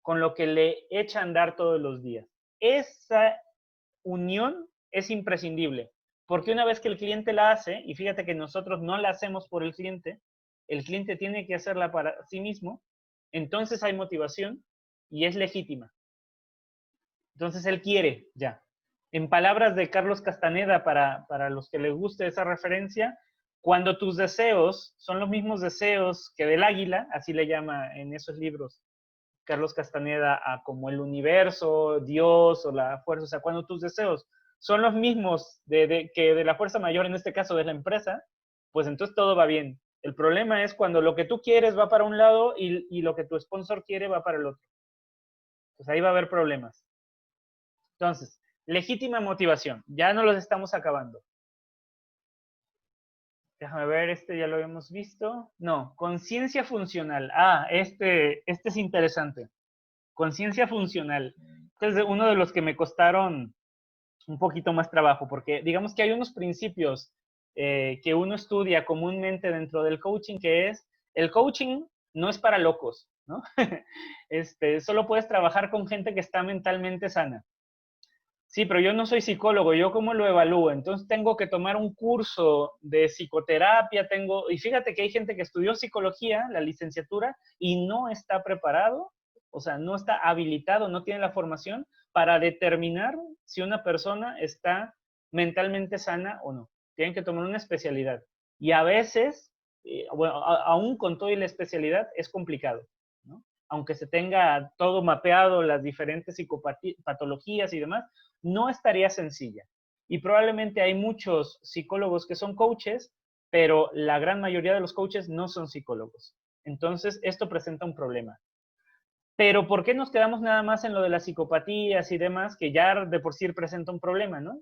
con lo que le echa a andar todos los días. Esa unión es imprescindible, porque una vez que el cliente la hace, y fíjate que nosotros no la hacemos por el cliente tiene que hacerla para sí mismo, entonces hay motivación y es legítima. Entonces él quiere ya. En palabras de Carlos Castaneda, para los que les guste esa referencia, cuando tus deseos son los mismos deseos que del águila, así le llama en esos libros Carlos Castaneda a como el universo, Dios o la fuerza, o sea, cuando tus deseos son los mismos que de la fuerza mayor, en este caso de la empresa, pues entonces todo va bien. El problema es cuando lo que tú quieres va para un lado y lo que tu sponsor quiere va para el otro. Pues ahí va a haber problemas. Entonces, legítima motivación. Ya no los estamos acabando. Déjame ver, este ya lo habíamos visto. No, conciencia funcional. Ah, este es interesante. Conciencia funcional. Este es uno de los que me costaron un poquito más trabajo, porque digamos que hay unos principios que uno estudia comúnmente dentro del coaching, que es, el coaching no es para locos, ¿no? Solo puedes trabajar con gente que está mentalmente sana. Sí, pero yo no soy psicólogo, ¿yo cómo lo evalúo? Entonces tengo que tomar un curso de psicoterapia, y fíjate que hay gente que estudió psicología, la licenciatura, y no está preparado, o sea, no está habilitado, no tiene la formación para determinar si una persona está mentalmente sana o no. Tienen que tomar una especialidad. Y a veces, bueno, aún con toda la especialidad, es complicado, ¿no? Aunque se tenga todo mapeado, las diferentes psicopatologías y demás, no estaría sencilla. Y probablemente hay muchos psicólogos que son coaches, pero la gran mayoría de los coaches no son psicólogos. Entonces, esto presenta un problema. Pero ¿por qué nos quedamos nada más en lo de las psicopatías y demás, que ya de por sí presenta un problema, ¿no?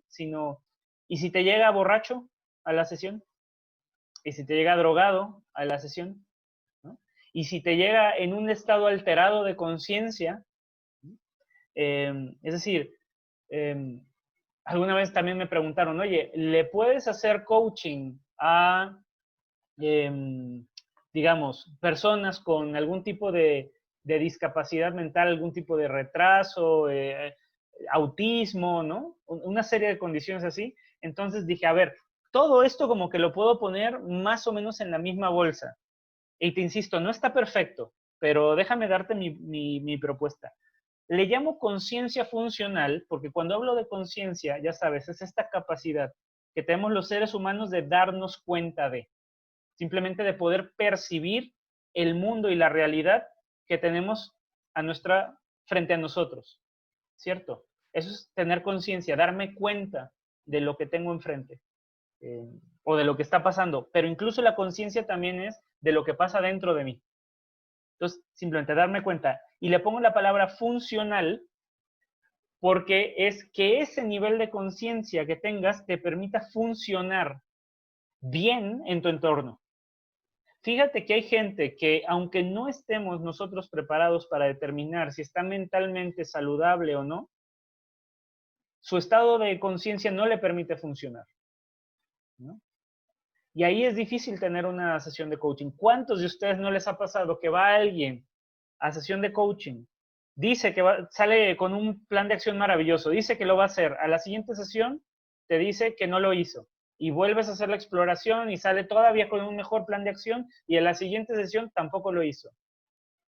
¿Y si te llega borracho a la sesión? ¿Y si te llega drogado a la sesión? ¿No? ¿Y si te llega en un estado alterado de conciencia? Es decir, alguna vez también me preguntaron, oye, ¿le puedes hacer coaching a, digamos, personas con algún tipo de discapacidad mental, algún tipo de retraso, autismo, ¿no? Una serie de condiciones así. Entonces dije, a ver, todo esto como que lo puedo poner más o menos en la misma bolsa. Y te insisto, no está perfecto, pero déjame darte mi propuesta. Le llamo conciencia funcional porque cuando hablo de conciencia, ya sabes, es esta capacidad que tenemos los seres humanos de darnos cuenta simplemente de poder percibir el mundo y la realidad que tenemos frente a nosotros, ¿cierto? Eso es tener conciencia, darme cuenta de lo que tengo enfrente o de lo que está pasando, pero incluso la conciencia también es de lo que pasa dentro de mí. Entonces, simplemente darme cuenta. Y le pongo la palabra funcional porque es que ese nivel de conciencia que tengas te permita funcionar bien en tu entorno. Fíjate que hay gente que, aunque no estemos nosotros preparados para determinar si está mentalmente saludable o no, su estado de conciencia no le permite funcionar, ¿no? Y ahí es difícil tener una sesión de coaching. ¿Cuántos de ustedes no les ha pasado que va alguien a sesión de coaching, dice que sale con un plan de acción maravilloso, dice que lo va a hacer, a la siguiente sesión te dice que no lo hizo, y vuelves a hacer la exploración y sale todavía con un mejor plan de acción, y en la siguiente sesión tampoco lo hizo,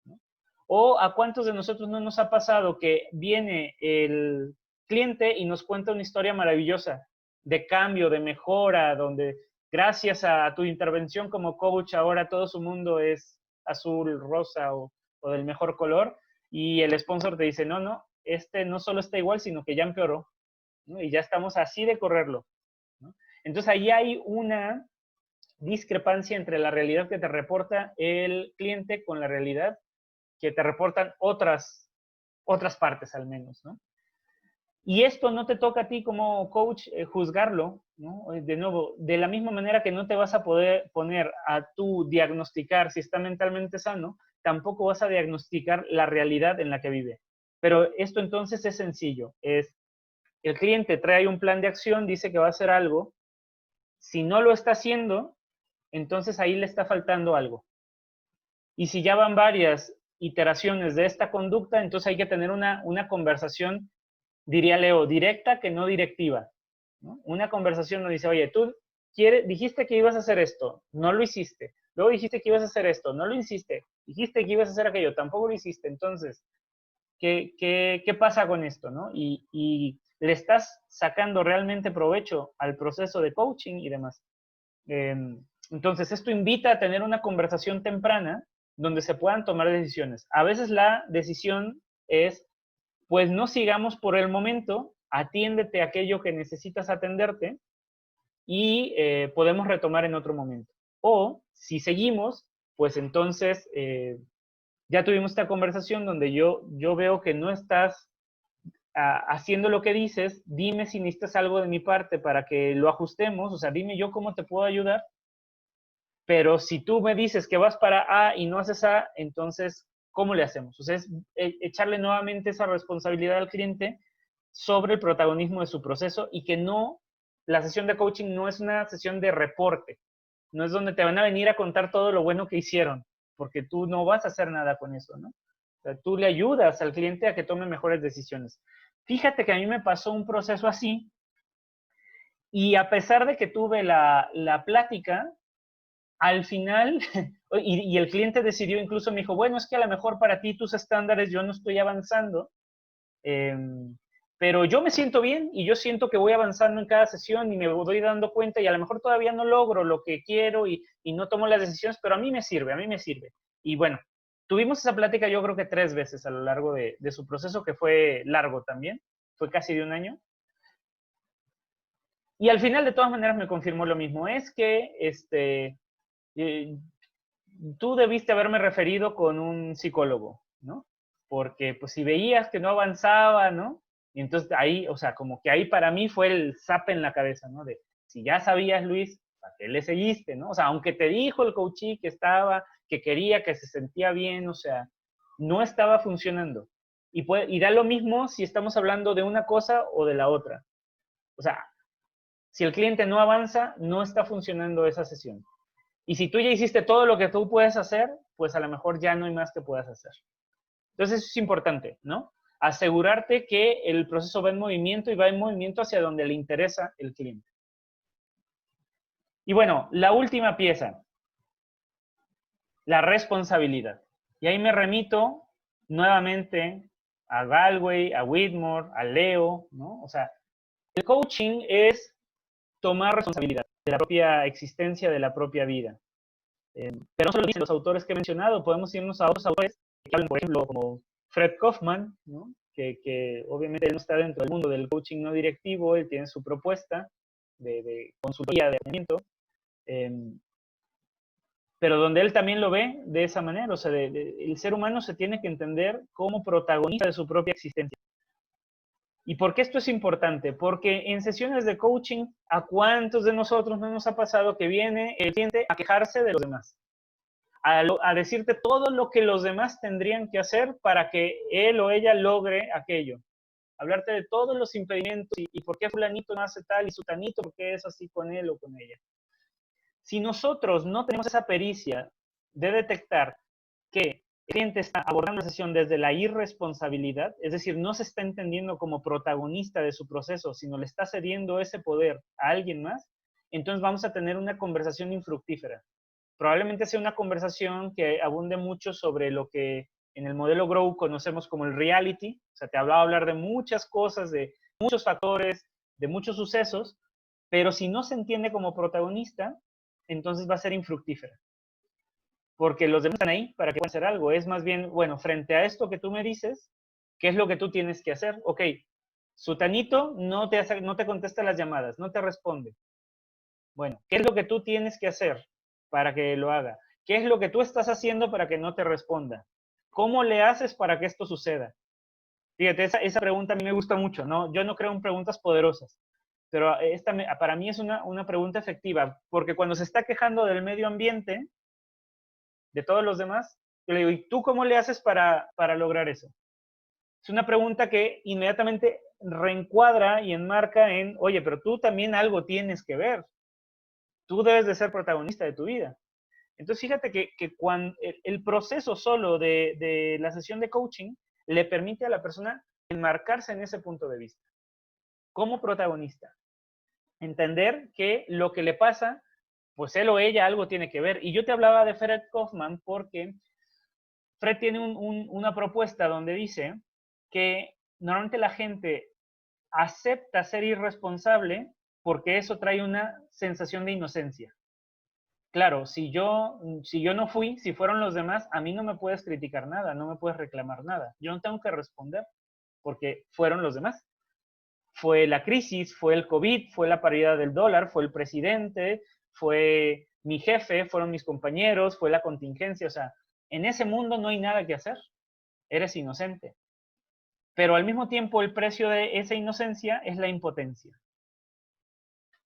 ¿no? O a cuántos de nosotros no nos ha pasado que viene el cliente y nos cuenta una historia maravillosa de cambio, de mejora, donde gracias a tu intervención como coach ahora todo su mundo es azul, rosa o del mejor color, y el sponsor te dice, no, no solo está igual, sino que ya empeoró, ¿no? Y ya estamos así de correrlo, ¿no? Entonces ahí hay una discrepancia entre la realidad que te reporta el cliente con la realidad que te reportan otras partes al menos, ¿no? Y esto no te toca a ti como coach juzgarlo, ¿no? De nuevo, de la misma manera que no te vas a poder poner a tú diagnosticar si está mentalmente sano, tampoco vas a diagnosticar la realidad en la que vive. Pero esto entonces es sencillo. El cliente trae un plan de acción, dice que va a hacer algo, Si no lo está haciendo, entonces ahí le está faltando algo. Y si ya van varias iteraciones de esta conducta, entonces hay que tener una conversación, diría Leo, directa que no directiva, ¿no? Una conversación donde dice, oye, tú dijiste que ibas a hacer esto, no lo hiciste. Luego dijiste que ibas a hacer esto, no lo hiciste. Dijiste que ibas a hacer aquello, tampoco lo hiciste. Entonces, ¿qué pasa con esto, no? Y le estás sacando realmente provecho al proceso de coaching y demás. Entonces, esto invita a tener una conversación temprana donde se puedan tomar decisiones. A veces la decisión es, pues no sigamos por el momento, atiéndete a aquello que necesitas atenderte y podemos retomar en otro momento. O si seguimos, pues entonces ya tuvimos esta conversación donde yo veo que no estás haciendo lo que dices, dime si necesitas algo de mi parte para que lo ajustemos, o sea, dime yo cómo te puedo ayudar, pero si tú me dices que vas para A y no haces A, entonces, ¿cómo le hacemos? O sea, es echarle nuevamente esa responsabilidad al cliente sobre el protagonismo de su proceso y que no, la sesión de coaching no es una sesión de reporte, no es donde te van a venir a contar todo lo bueno que hicieron, porque tú no vas a hacer nada con eso, ¿no? O sea, tú le ayudas al cliente a que tome mejores decisiones. Fíjate que a mí me pasó un proceso así y a pesar de que tuve la plática, al final, y el cliente decidió, incluso me dijo, bueno, es que a lo mejor para ti tus estándares yo no estoy avanzando, pero yo me siento bien y yo siento que voy avanzando en cada sesión y me doy dando cuenta y a lo mejor todavía no logro lo que quiero y no tomo las decisiones, pero a mí me sirve, a mí me sirve. Y bueno, tuvimos esa plática yo creo que 3 veces a lo largo de su proceso, que fue largo también, fue casi de 1 año. Y al final, de todas maneras, me confirmó lo mismo, es que tú debiste haberme referido con un psicólogo, ¿no? Porque pues si veías que no avanzaba, ¿no? Y entonces ahí, o sea, como que ahí para mí fue el zap en la cabeza, ¿no? De, si ya sabías, Luis, ¿para qué le seguiste, no? O sea, aunque te dijo el coachee que estaba, que quería, que se sentía bien, o sea, no estaba funcionando. Y da lo mismo si estamos hablando de una cosa o de la otra. O sea, si el cliente no avanza, no está funcionando esa sesión. Y si tú ya hiciste todo lo que tú puedes hacer, pues a lo mejor ya no hay más que puedas hacer. Entonces eso es importante, ¿no? Asegurarte que el proceso va en movimiento y va en movimiento hacia donde le interesa el cliente. Y bueno, la última pieza, la responsabilidad. Y ahí me remito nuevamente a Galway, a Whitmore, a Leo, ¿no? O sea, el coaching es tomar responsabilidad de la propia existencia, de la propia vida. Pero no solo dicen los autores que he mencionado, podemos irnos a otros autores que hablan, por ejemplo, como Fred Kaufman, ¿no? que obviamente él no está dentro del mundo del coaching no directivo, él tiene su propuesta de consultoría, de acompañamiento, pero donde él también lo ve de esa manera, o sea, el ser humano se tiene que entender como protagonista de su propia existencia. ¿Y por qué esto es importante? Porque en sesiones de coaching, ¿a cuántos de nosotros no nos ha pasado que viene el cliente a quejarse de los demás? A decirte todo lo que los demás tendrían que hacer para que él o ella logre aquello. Hablarte de todos los impedimentos y por qué fulanito no hace tal y sutanito, por qué es así con él o con ella. Si nosotros no tenemos esa pericia de detectar que el cliente está abordando la sesión desde la irresponsabilidad, es decir, no se está entendiendo como protagonista de su proceso, sino le está cediendo ese poder a alguien más, entonces vamos a tener una conversación infructífera. Probablemente sea una conversación que abunde mucho sobre lo que en el modelo Grow conocemos como el reality, o sea, te hablaba hablar de muchas cosas, de muchos factores, de muchos sucesos, pero si no se entiende como protagonista, entonces va a ser infructífera. Porque los demás están ahí para que puedan hacer algo. Es más bien, bueno, frente a esto que tú me dices, ¿qué es lo que tú tienes que hacer? Ok, sutanito no te contesta las llamadas, no te responde. Bueno, ¿qué es lo que tú tienes que hacer para que lo haga? ¿Qué es lo que tú estás haciendo para que no te responda? ¿Cómo le haces para que esto suceda? Fíjate, esa pregunta a mí me gusta mucho, ¿no? Yo no creo en preguntas poderosas, pero para mí es una pregunta efectiva, porque cuando se está quejando del medio ambiente, de todos los demás, yo le digo, ¿y tú cómo le haces para lograr eso? Es una pregunta que inmediatamente reencuadra y enmarca en, oye, pero tú también algo tienes que ver. Tú debes de ser protagonista de tu vida. Entonces, fíjate que cuando el proceso solo de la sesión de coaching le permite a la persona enmarcarse en ese punto de vista, como protagonista. Entender que lo que le pasa, pues él o ella algo tiene que ver. Y yo te hablaba de Fred Kaufman porque Fred tiene una propuesta donde dice que normalmente la gente acepta ser irresponsable porque eso trae una sensación de inocencia. Claro, si yo no fui, si fueron los demás, a mí no me puedes criticar nada, no me puedes reclamar nada. Yo no tengo que responder porque fueron los demás. Fue la crisis, fue el COVID, fue la paridad del dólar, fue el presidente, fue mi jefe, fueron mis compañeros, fue la contingencia. O sea, en ese mundo no hay nada que hacer. Eres inocente. Pero al mismo tiempo el precio de esa inocencia es la impotencia.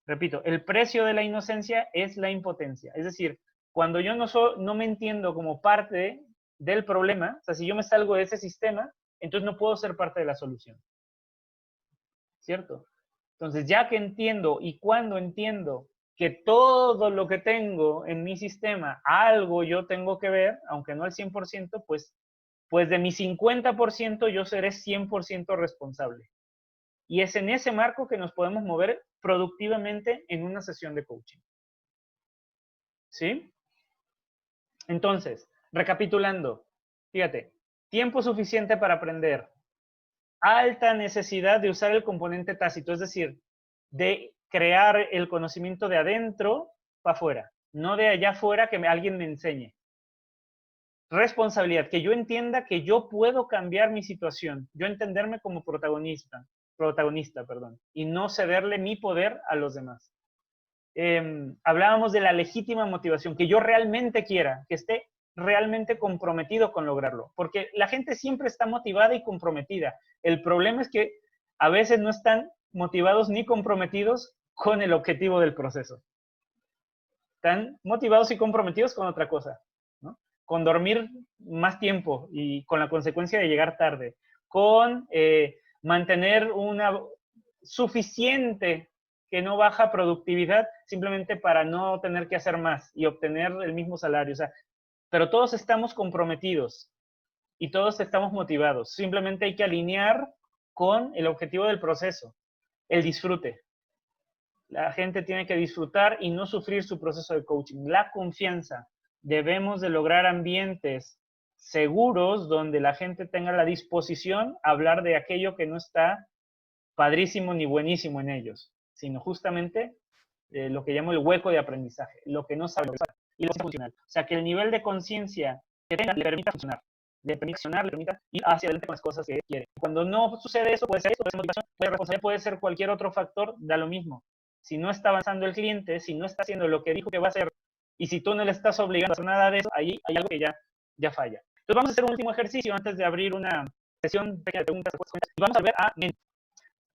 Repito, el precio de la inocencia es la impotencia. Es decir, cuando yo no me entiendo como parte del problema, o sea, si yo me salgo de ese sistema, entonces no puedo ser parte de la solución. ¿Cierto? Entonces, ya que entiendo y cuando entiendo que todo lo que tengo en mi sistema, algo yo tengo que ver, aunque no al 100%, pues de mi 50% yo seré 100% responsable. Y es en ese marco que nos podemos mover productivamente en una sesión de coaching. ¿Sí? Entonces, recapitulando, fíjate, tiempo suficiente para aprender, alta necesidad de usar el componente tácito, es decir, de crear el conocimiento de adentro para afuera, no de allá afuera que alguien me enseñe. Responsabilidad, que yo entienda que yo puedo cambiar mi situación, yo entenderme como protagonista, y no cederle mi poder a los demás. Hablábamos de la legítima motivación, que yo realmente quiera, que esté realmente comprometido con lograrlo, porque la gente siempre está motivada y comprometida. El problema es que a veces no están motivados ni comprometidos con el objetivo del proceso. Están motivados y comprometidos con otra cosa, ¿no? Con dormir más tiempo y con la consecuencia de llegar tarde, con mantener una suficiente que no baja productividad simplemente para no tener que hacer más y obtener el mismo salario. O sea, pero todos estamos comprometidos y todos estamos motivados. Simplemente hay que alinear con el objetivo del proceso, el disfrute. La gente tiene que disfrutar y no sufrir su proceso de coaching. La confianza. Debemos de lograr ambientes seguros donde la gente tenga la disposición a hablar de aquello que no está padrísimo ni buenísimo en ellos, sino justamente lo que llamo el hueco de aprendizaje, lo que no sabe y lo que funcionar. O sea, que el nivel de conciencia que tenga le permita funcionar, le permita ir hacia adelante con las cosas que quiere. Cuando no sucede eso, puede ser motivación, puede ser responsabilidad, puede ser cualquier otro factor, da lo mismo. Si no está avanzando el cliente, si no está haciendo lo que dijo que va a hacer, y si tú no le estás obligando a hacer nada de eso, ahí hay algo que ya falla. Entonces vamos a hacer un último ejercicio antes de abrir una sesión de preguntas y vamos a ver a Menti.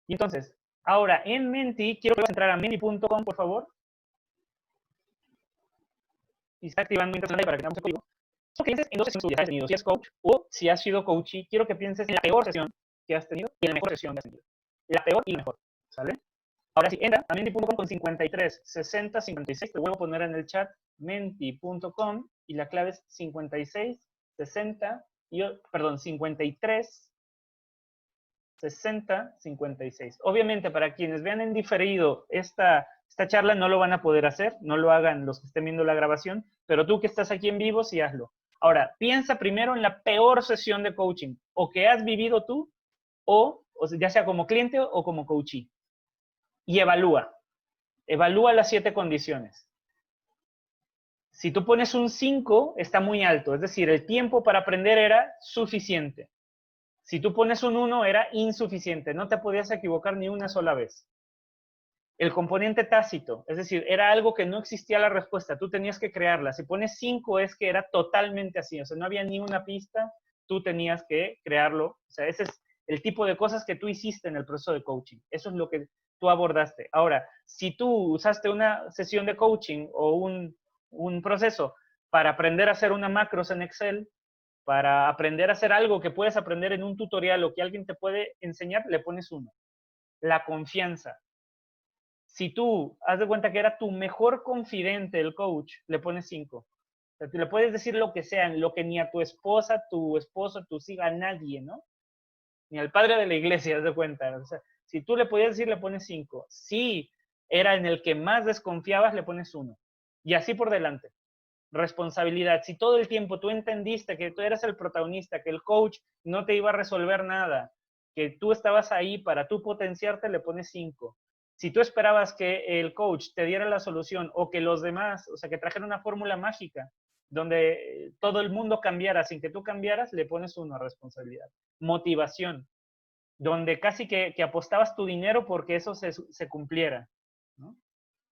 Y entonces, ahora en Menti, quiero que vas a entrar a menti.com, por favor. Y está activando internet para que tengamos el código. Quiero que pienses en 2 sesiones que has tenido, si es coach o si has sido coachee. Quiero que pienses en la peor sesión que has tenido y en la mejor sesión que has tenido. La peor y la mejor, ¿sale? Ahora sí, entra a menti.com con 53 60 56. Te vuelvo a poner en el chat menti.com y la clave es 56 60 53 60 56. Obviamente, para quienes vean en diferido esta charla no lo van a poder hacer, no lo hagan los que estén viendo la grabación, pero tú que estás aquí en vivo, sí hazlo. Ahora, piensa primero en la peor sesión de coaching o que has vivido tú, o ya sea como cliente o como coachee. Y evalúa las 7 condiciones. Si tú pones un 5, está muy alto, es decir, el tiempo para aprender era suficiente. Si tú pones un 1, era insuficiente, no te podías equivocar ni una sola vez. El componente tácito, es decir, era algo que no existía la respuesta, tú tenías que crearla. Si pones 5 es que era totalmente así, o sea, no había ni una pista, tú tenías que crearlo. O sea, ese es el tipo de cosas que tú hiciste en el proceso de coaching. Eso es lo que tú abordaste. Ahora, si tú usaste una sesión de coaching o un proceso para aprender a hacer una macros en Excel, para aprender a hacer algo que puedes aprender en un tutorial o que alguien te puede enseñar, le pones 1. La confianza. Si tú haz de cuenta que era tu mejor confidente, el coach, le pones 5. O sea, tú le puedes decir lo que sea, lo que ni a tu esposa, tu esposo, tus hijos, a nadie, ¿no? Ni al padre de la iglesia, haz de cuenta. O sea, si tú le podías decir, le pones 5. Si era en el que más desconfiabas, le pones 1. Y así por delante. Responsabilidad. Si todo el tiempo tú entendiste que tú eras el protagonista, que el coach no te iba a resolver nada, que tú estabas ahí para tú potenciarte, le pones 5. Si tú esperabas que el coach te diera la solución o que los demás, o sea, que trajera una fórmula mágica donde todo el mundo cambiara sin que tú cambiaras, le pones 1 a responsabilidad. Motivación, donde casi que apostabas tu dinero porque eso se cumpliera, ¿no?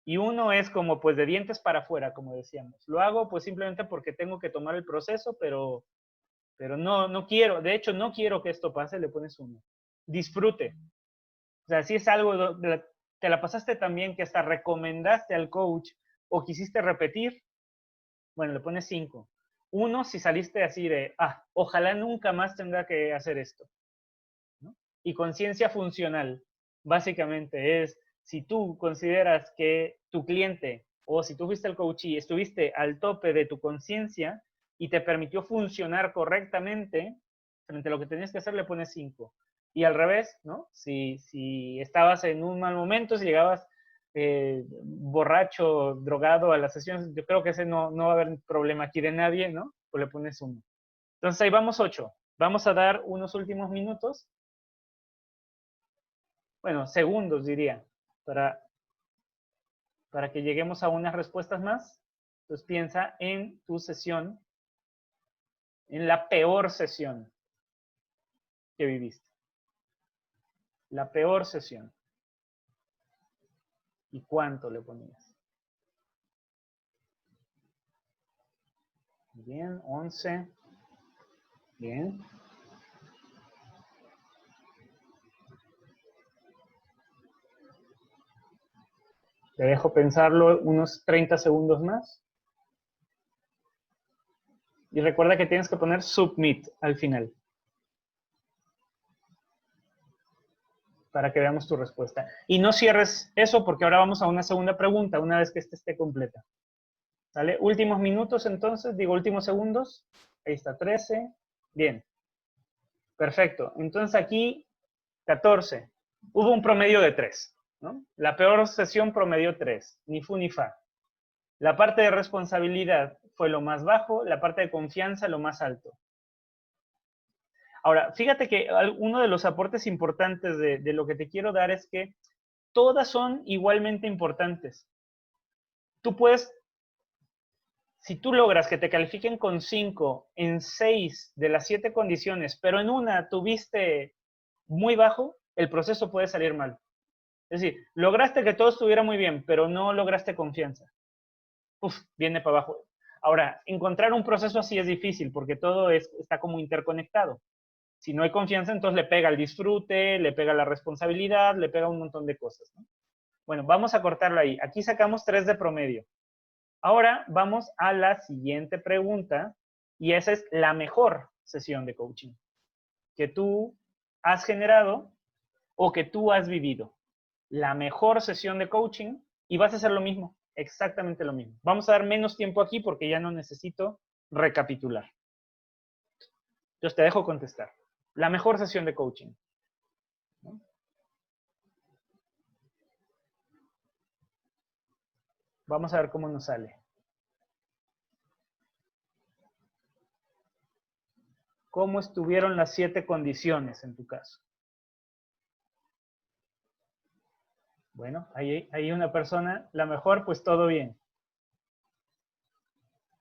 Y 1 es como pues de dientes para afuera, como decíamos. Lo hago pues simplemente porque tengo que tomar el proceso, pero no quiero, de hecho no quiero que esto pase, le pones 1. Disfrute. O sea, si es algo, te la pasaste tan bien que hasta recomendaste al coach o quisiste repetir, bueno, le pones 5. 1 si saliste así de, ojalá nunca más tenga que hacer esto, ¿no? Y conciencia funcional, básicamente es, si tú consideras que tu cliente o si tú fuiste el coachee, estuviste al tope de tu conciencia y te permitió funcionar correctamente, frente a lo que tenías que hacer, le pones 5. Y al revés, ¿no? Si estabas en un mal momento, si llegabas borracho, drogado a las sesiones, yo creo que ese no va a haber problema aquí de nadie, ¿no? Pues le pones 1. Entonces ahí vamos 8. Vamos a dar unos últimos minutos, bueno, segundos diría, para que lleguemos a unas respuestas más. Entonces piensa en tu sesión, en la peor sesión que viviste. La peor sesión. ¿Y cuánto le ponías? Bien, 11. Bien. Te dejo pensarlo unos 30 segundos más. Y recuerda que tienes que poner submit al final, para que veamos tu respuesta. Y no cierres eso porque ahora vamos a una segunda pregunta una vez que esta esté completa. ¿Sale? Últimos minutos entonces, digo últimos segundos. Ahí está, 13. Bien. Perfecto. Entonces aquí, 14. Hubo un promedio de 3, ¿no? La peor sesión promedió 3. Ni fu ni fa. La parte de responsabilidad fue lo más bajo, la parte de confianza lo más alto. Ahora, fíjate que uno de los aportes importantes de lo que te quiero dar es que todas son igualmente importantes. Tú puedes, si tú logras que te califiquen con 5 en 6 de las 7 condiciones, pero en una tuviste muy bajo, el proceso puede salir mal. Es decir, lograste que todo estuviera muy bien, pero no lograste confianza. Viene para abajo. Ahora, encontrar un proceso así es difícil porque todo está como interconectado. Si no hay confianza, entonces le pega el disfrute, le pega la responsabilidad, le pega un montón de cosas, ¿no? Bueno, vamos a cortarlo ahí. Aquí sacamos 3 de promedio. Ahora vamos a la siguiente pregunta y esa es la mejor sesión de coaching que tú has generado o que tú has vivido. La mejor sesión de coaching y vas a hacer lo mismo, exactamente lo mismo. Vamos a dar menos tiempo aquí porque ya no necesito recapitular. Entonces te dejo contestar. La mejor sesión de coaching. ¿No? Vamos a ver cómo nos sale. ¿Cómo estuvieron las 7 condiciones en tu caso? Bueno, hay una persona, la mejor, pues todo bien.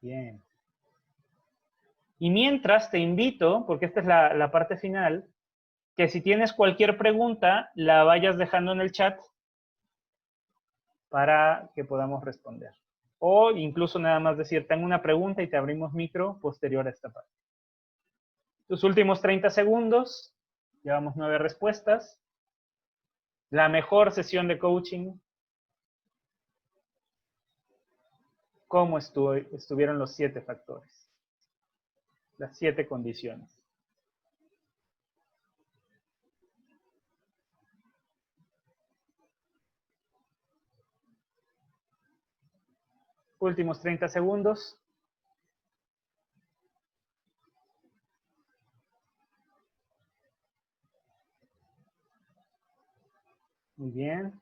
Bien. Y mientras te invito, porque esta es la parte final, que si tienes cualquier pregunta, la vayas dejando en el chat para que podamos responder. O incluso nada más decir, tengo una pregunta y te abrimos micro posterior a esta parte. Tus últimos 30 segundos, llevamos 9 respuestas. La mejor sesión de coaching. ¿Cómo estuvieron los 7 factores? Las 7 condiciones. últimos 30 segundos. Muy bien.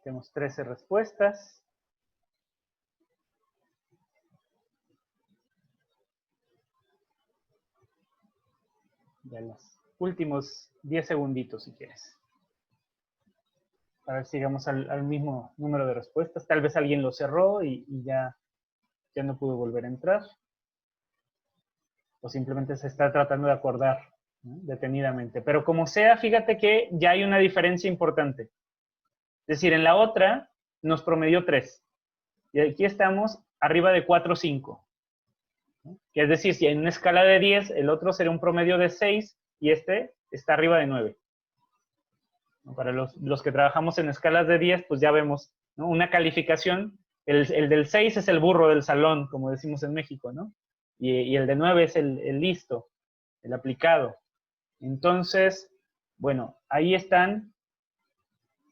Tenemos 13 respuestas. Ya los últimos 10 segunditos, si quieres. Para ver si llegamos al mismo número de respuestas. Tal vez alguien lo cerró y ya no pudo volver a entrar. O simplemente se está tratando de acordar, ¿no?, detenidamente. Pero como sea, fíjate que ya hay una diferencia importante. Es decir, en la otra nos promedió 3. Y aquí estamos arriba de 4 o 5. Es decir, si en una escala de 10, el otro sería un promedio de 6 y este está arriba de 9. Para los que trabajamos en escalas de 10, pues ya vemos, ¿no?, una calificación. El del 6 es el burro del salón, como decimos en México, ¿no? Y el de 9 es el listo, el aplicado. Entonces, bueno, ahí están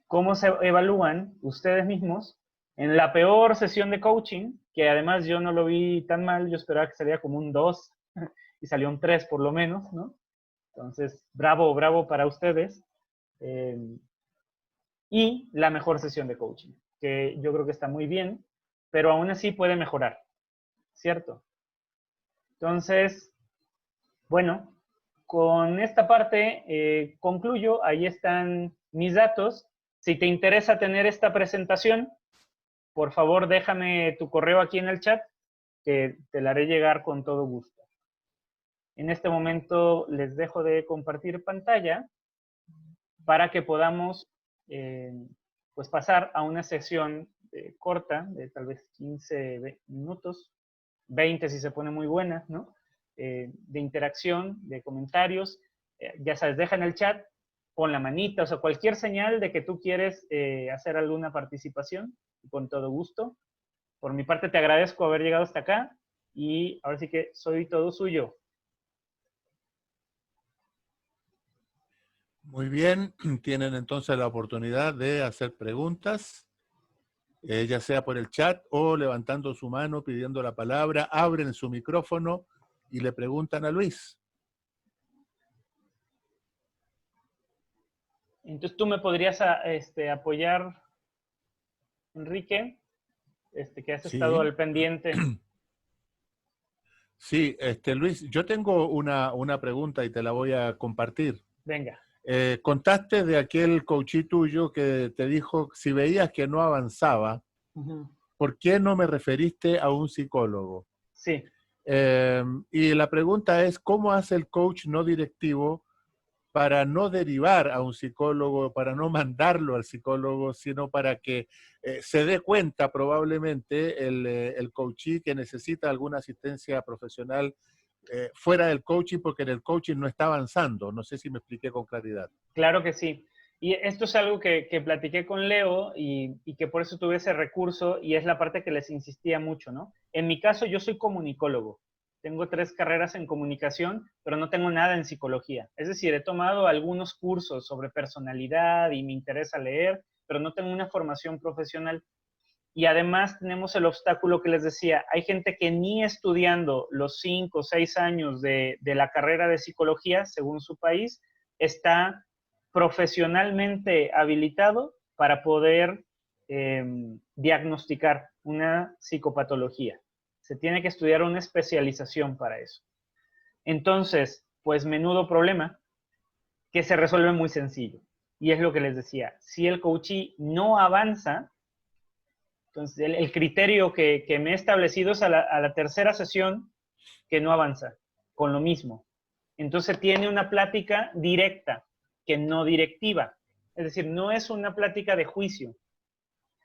cómo se evalúan ustedes mismos en la peor sesión de coaching, que además yo no lo vi tan mal, yo esperaba que saliera como un 2 y salió un 3 por lo menos, ¿no? Entonces, bravo, bravo para ustedes. Y la mejor sesión de coaching, que yo creo que está muy bien, pero aún así puede mejorar, ¿cierto? Entonces, bueno, con esta parte concluyo. Ahí están mis datos. Si te interesa tener esta presentación, por favor déjame tu correo aquí en el chat, que te la haré llegar con todo gusto. En este momento les dejo de compartir pantalla para que podamos pues pasar a una sesión corta de tal vez 15 minutos, 20 si se pone muy buena, ¿no? De interacción, de comentarios. Ya sabes, deja en el chat, pon la manita, o sea, cualquier señal de que tú quieres hacer alguna participación, con todo gusto. Por mi parte te agradezco haber llegado hasta acá y ahora sí que soy todo suyo. Muy bien, tienen entonces la oportunidad de hacer preguntas, ya sea por el chat o levantando su mano, pidiendo la palabra, abren su micrófono y le preguntan a Luis. Entonces tú me podrías apoyar, Enrique, que has estado al pendiente. Sí, Luis, yo tengo una pregunta y te la voy a compartir. Venga. Contaste de aquel coachí tuyo que te dijo, si veías que no avanzaba, ¿por qué no me referiste a un psicólogo? Sí. Y la pregunta es, ¿cómo hace el coach no directivo para no derivar a un psicólogo, para no mandarlo al psicólogo, sino para que se dé cuenta probablemente el coachí que necesita alguna asistencia profesional fuera del coaching, porque en el coaching no está avanzando? No sé si me expliqué con claridad. Claro que sí. Y esto es algo que platiqué con Leo y que por eso tuve ese recurso, y es la parte que les insistía mucho, ¿no? En mi caso, yo soy comunicólogo. Tengo 3 carreras en comunicación, pero no tengo nada en psicología. Es decir, he tomado algunos cursos sobre personalidad y me interesa leer, pero no tengo una formación profesional. Y además tenemos el obstáculo que les decía, hay gente que ni estudiando los 5 o 6 años de la carrera de psicología, según su país, está profesionalmente habilitado para poder diagnosticar una psicopatología. Se tiene que estudiar una especialización para eso. Entonces, pues menudo problema que se resuelve muy sencillo. Y es lo que les decía, si el coachee no avanza, entonces el criterio que me he establecido es a la tercera sesión que no avanza, con lo mismo. Entonces tiene una plática directa, que no directiva. Es decir, no es una plática de juicio.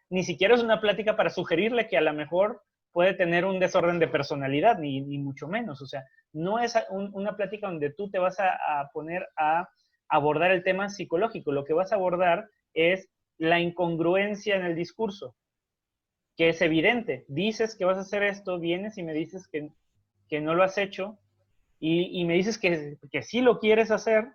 Ni siquiera es una plática para sugerirle que a lo mejor puede tener un desorden de personalidad, ni mucho menos. O sea, no es una plática donde tú te vas a poner a abordar el tema psicológico. Lo que vas a abordar es la incongruencia en el discurso, que es evidente. Dices que vas a hacer esto, vienes y me dices que no lo has hecho, y me dices que sí lo quieres hacer,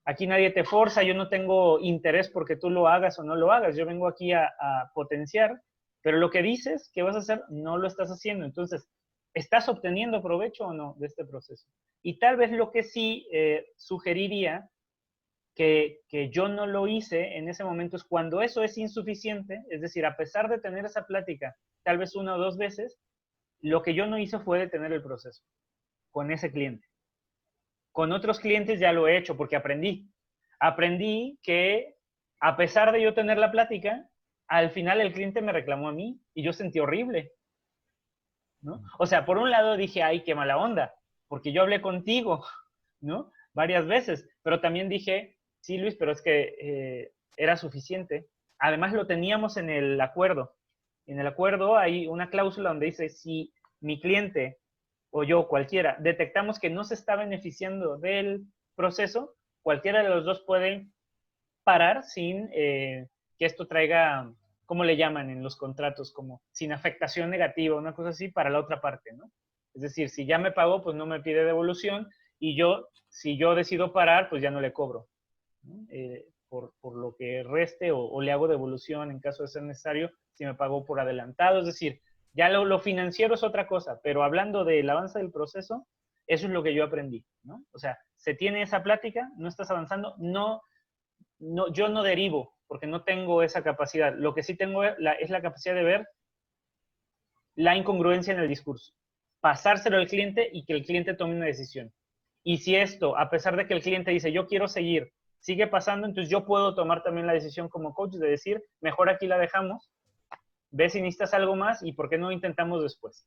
Aquí nadie te forza, yo no tengo interés porque tú lo hagas o no lo hagas, yo vengo aquí a potenciar, pero lo que dices que vas a hacer no lo estás haciendo. Entonces, ¿estás obteniendo provecho o no de este proceso? Y tal vez lo que sí sugeriría que yo no lo hice en ese momento es cuando eso es insuficiente, es decir, a pesar de tener esa plática tal vez una o dos veces, lo que yo no hice fue detener el proceso con ese cliente. Con otros clientes ya lo he hecho porque aprendí. Aprendí que a pesar de yo tener la plática, al final el cliente me reclamó a mí y yo sentí horrible, ¿no? O sea, por un lado dije, ay, qué mala onda, porque yo hablé contigo, ¿no? Varias veces, pero también dije, sí, Luis, pero es que era suficiente. Además lo teníamos en el acuerdo. En el acuerdo hay una cláusula donde dice, si mi cliente o yo, cualquiera, detectamos que no se está beneficiando del proceso, cualquiera de los dos puede parar sin que esto traiga, ¿cómo le llaman en los contratos? Como sin afectación negativa, una cosa así para la otra parte, ¿no? Es decir, si ya me pagó, pues no me pide devolución y yo, si yo decido parar, pues ya no le cobro, ¿no? Por lo que reste o le hago devolución en caso de ser necesario si me pagó por adelantado. Es decir, ya lo financiero es otra cosa, pero hablando del avance del proceso, eso es lo que yo aprendí, ¿no? O sea, se tiene esa plática, no estás avanzando, yo no derivo, porque no tengo esa capacidad. Lo que sí tengo es la capacidad de ver la incongruencia en el discurso, pasárselo al cliente y que el cliente tome una decisión. Y si esto, a pesar de que el cliente dice, yo quiero seguir, sigue pasando, entonces yo puedo tomar también la decisión como coach de decir, mejor aquí la dejamos, ve si necesitas algo más y por qué no intentamos después.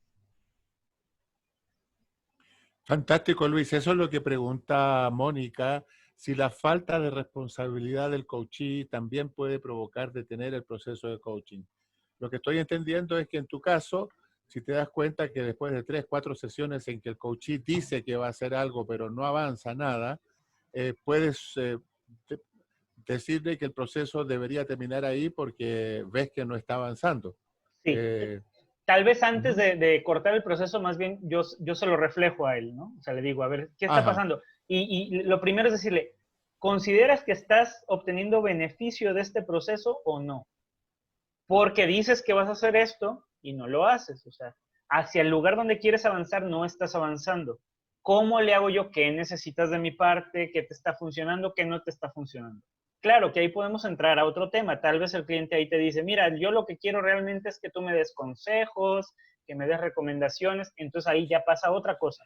Fantástico, Luis. Eso es lo que pregunta Mónica, si la falta de responsabilidad del coachee también puede provocar detener el proceso de coaching. Lo que estoy entendiendo es que en tu caso, si te das cuenta que después de 3, 4 sesiones en que el coachee dice que va a hacer algo, pero no avanza nada, puedes decirle que el proceso debería terminar ahí porque ves que no está avanzando. Sí. Tal vez antes de cortar el proceso, más bien yo se lo reflejo a él, ¿no? O sea, le digo, a ver, ¿qué está pasando? Y lo primero es decirle, ¿consideras que estás obteniendo beneficio de este proceso o no? Porque dices que vas a hacer esto y no lo haces. O sea, hacia el lugar donde quieres avanzar no estás avanzando. ¿Cómo le hago yo? ¿Qué necesitas de mi parte? ¿Qué te está funcionando? ¿Qué no te está funcionando? Claro que ahí podemos entrar a otro tema. Tal vez el cliente ahí te dice, mira, yo lo que quiero realmente es que tú me des consejos, que me des recomendaciones. Entonces ahí ya pasa otra cosa,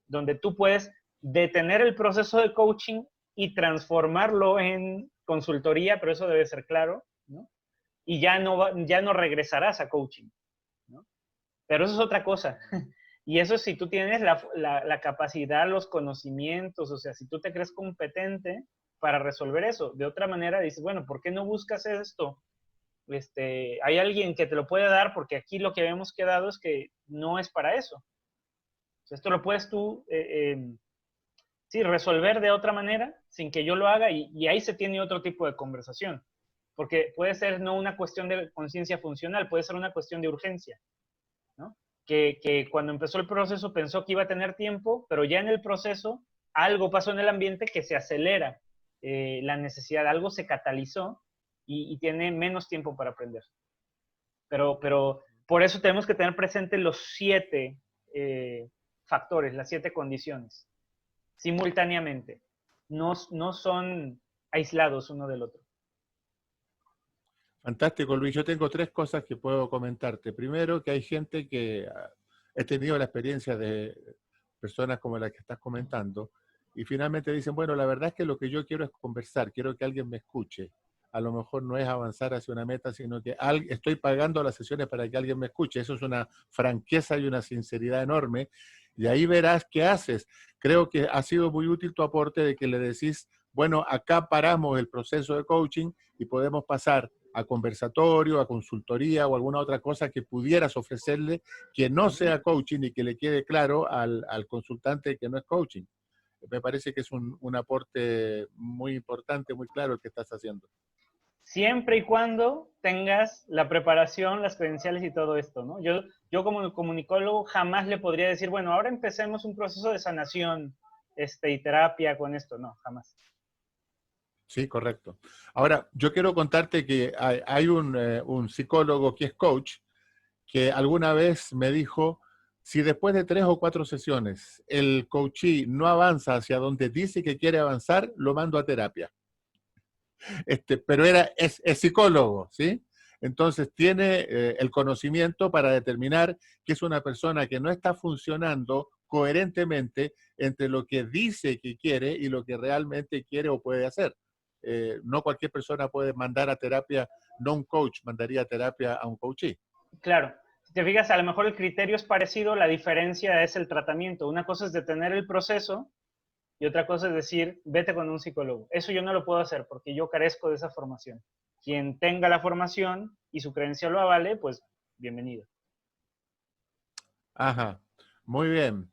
donde tú puedes detener el proceso de coaching y transformarlo en consultoría, pero eso debe ser claro, ¿no? Y ya no regresarás a coaching, ¿no? Pero eso es otra cosa. Y eso si tú tienes la capacidad, los conocimientos, o sea, si tú te crees competente para resolver eso. De otra manera dices, bueno, ¿por qué no buscas esto? Hay alguien que te lo puede dar porque aquí lo que habíamos quedado es que no es para eso. O sea, esto lo puedes tú, sí, resolver de otra manera sin que yo lo haga y ahí se tiene otro tipo de conversación. Porque puede ser no una cuestión de conciencia funcional, puede ser una cuestión de urgencia, ¿no? Que cuando empezó el proceso pensó que iba a tener tiempo, pero ya en el proceso algo pasó en el ambiente que se acelera la necesidad, algo se catalizó y tiene menos tiempo para aprender. Pero por eso tenemos que tener presente los 7 factores, las 7 condiciones, simultáneamente. No son aislados uno del otro. Fantástico, Luis. Yo tengo 3 cosas que puedo comentarte. Primero, que hay gente que he tenido la experiencia de personas como la que estás comentando y finalmente dicen, bueno, la verdad es que lo que yo quiero es conversar, quiero que alguien me escuche. A lo mejor no es avanzar hacia una meta, sino que estoy pagando las sesiones para que alguien me escuche. Eso es una franqueza y una sinceridad enorme. Y ahí verás qué haces. Creo que ha sido muy útil tu aporte de que le decís, bueno, acá paramos el proceso de coaching y podemos pasar a conversatorio, a consultoría o alguna otra cosa que pudieras ofrecerle que no sea coaching y que le quede claro al consultante que no es coaching. Me parece que es un aporte muy importante, muy claro el que estás haciendo. Siempre y cuando tengas la preparación, las credenciales y todo esto, ¿no? Yo como comunicólogo jamás le podría decir, bueno, ahora empecemos un proceso de sanación y terapia con esto. No, jamás. Sí, correcto. Ahora, yo quiero contarte que hay un psicólogo que es coach que alguna vez me dijo, si después de 3 o 4 sesiones el coachee no avanza hacia donde dice que quiere avanzar, lo mando a terapia. Pero es psicólogo, ¿sí? Entonces tiene el conocimiento para determinar que es una persona que no está funcionando coherentemente entre lo que dice que quiere y lo que realmente quiere o puede hacer. No cualquier persona puede mandar a terapia, no un coach mandaría a terapia a un coachee. Claro. Si te fijas, a lo mejor el criterio es parecido, la diferencia es el tratamiento. Una cosa es detener el proceso y otra cosa es decir, vete con un psicólogo. Eso yo no lo puedo hacer porque yo carezco de esa formación. Quien tenga la formación y su creencia lo avale, pues bienvenido. Ajá, muy bien.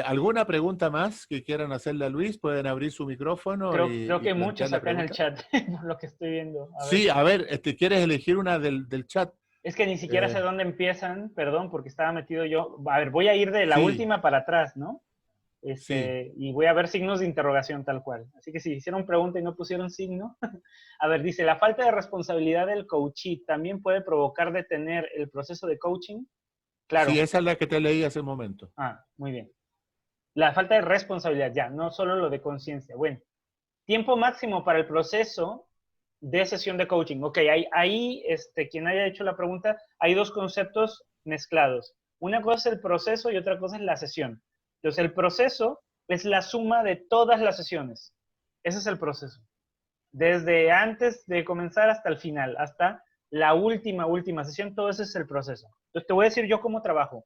¿Alguna pregunta más que quieran hacerle a Luis? Pueden abrir su micrófono Creo y que muchos plantear la acá en el pregunta. chat, por lo que estoy viendo. A ver. Sí, a ver, ¿quieres elegir una del chat? Es que ni siquiera sé Eh, dónde empiezan, perdón, porque estaba metido yo. A ver, voy a ir de la sí, última para atrás, ¿no? sí. Y voy a ver signos de interrogación tal cual. Así que si hicieron pregunta y no pusieron signo, a ver, dice, la falta de responsabilidad del coachee también puede provocar detener el proceso de coaching. Sí, Claro. esa es la que te leí hace un momento. Muy bien. La falta de responsabilidad, ya, no solo lo de conciencia. Bueno, tiempo máximo para el proceso de sesión de coaching. Ok, ahí quien haya hecho la pregunta, hay dos conceptos mezclados. Una cosa es el proceso y otra cosa es la sesión. Entonces, el proceso es la suma de todas las sesiones. Ese es el proceso. Desde antes de comenzar hasta el final, hasta la última sesión, todo ese es el proceso. Entonces, te voy a decir yo cómo trabajo,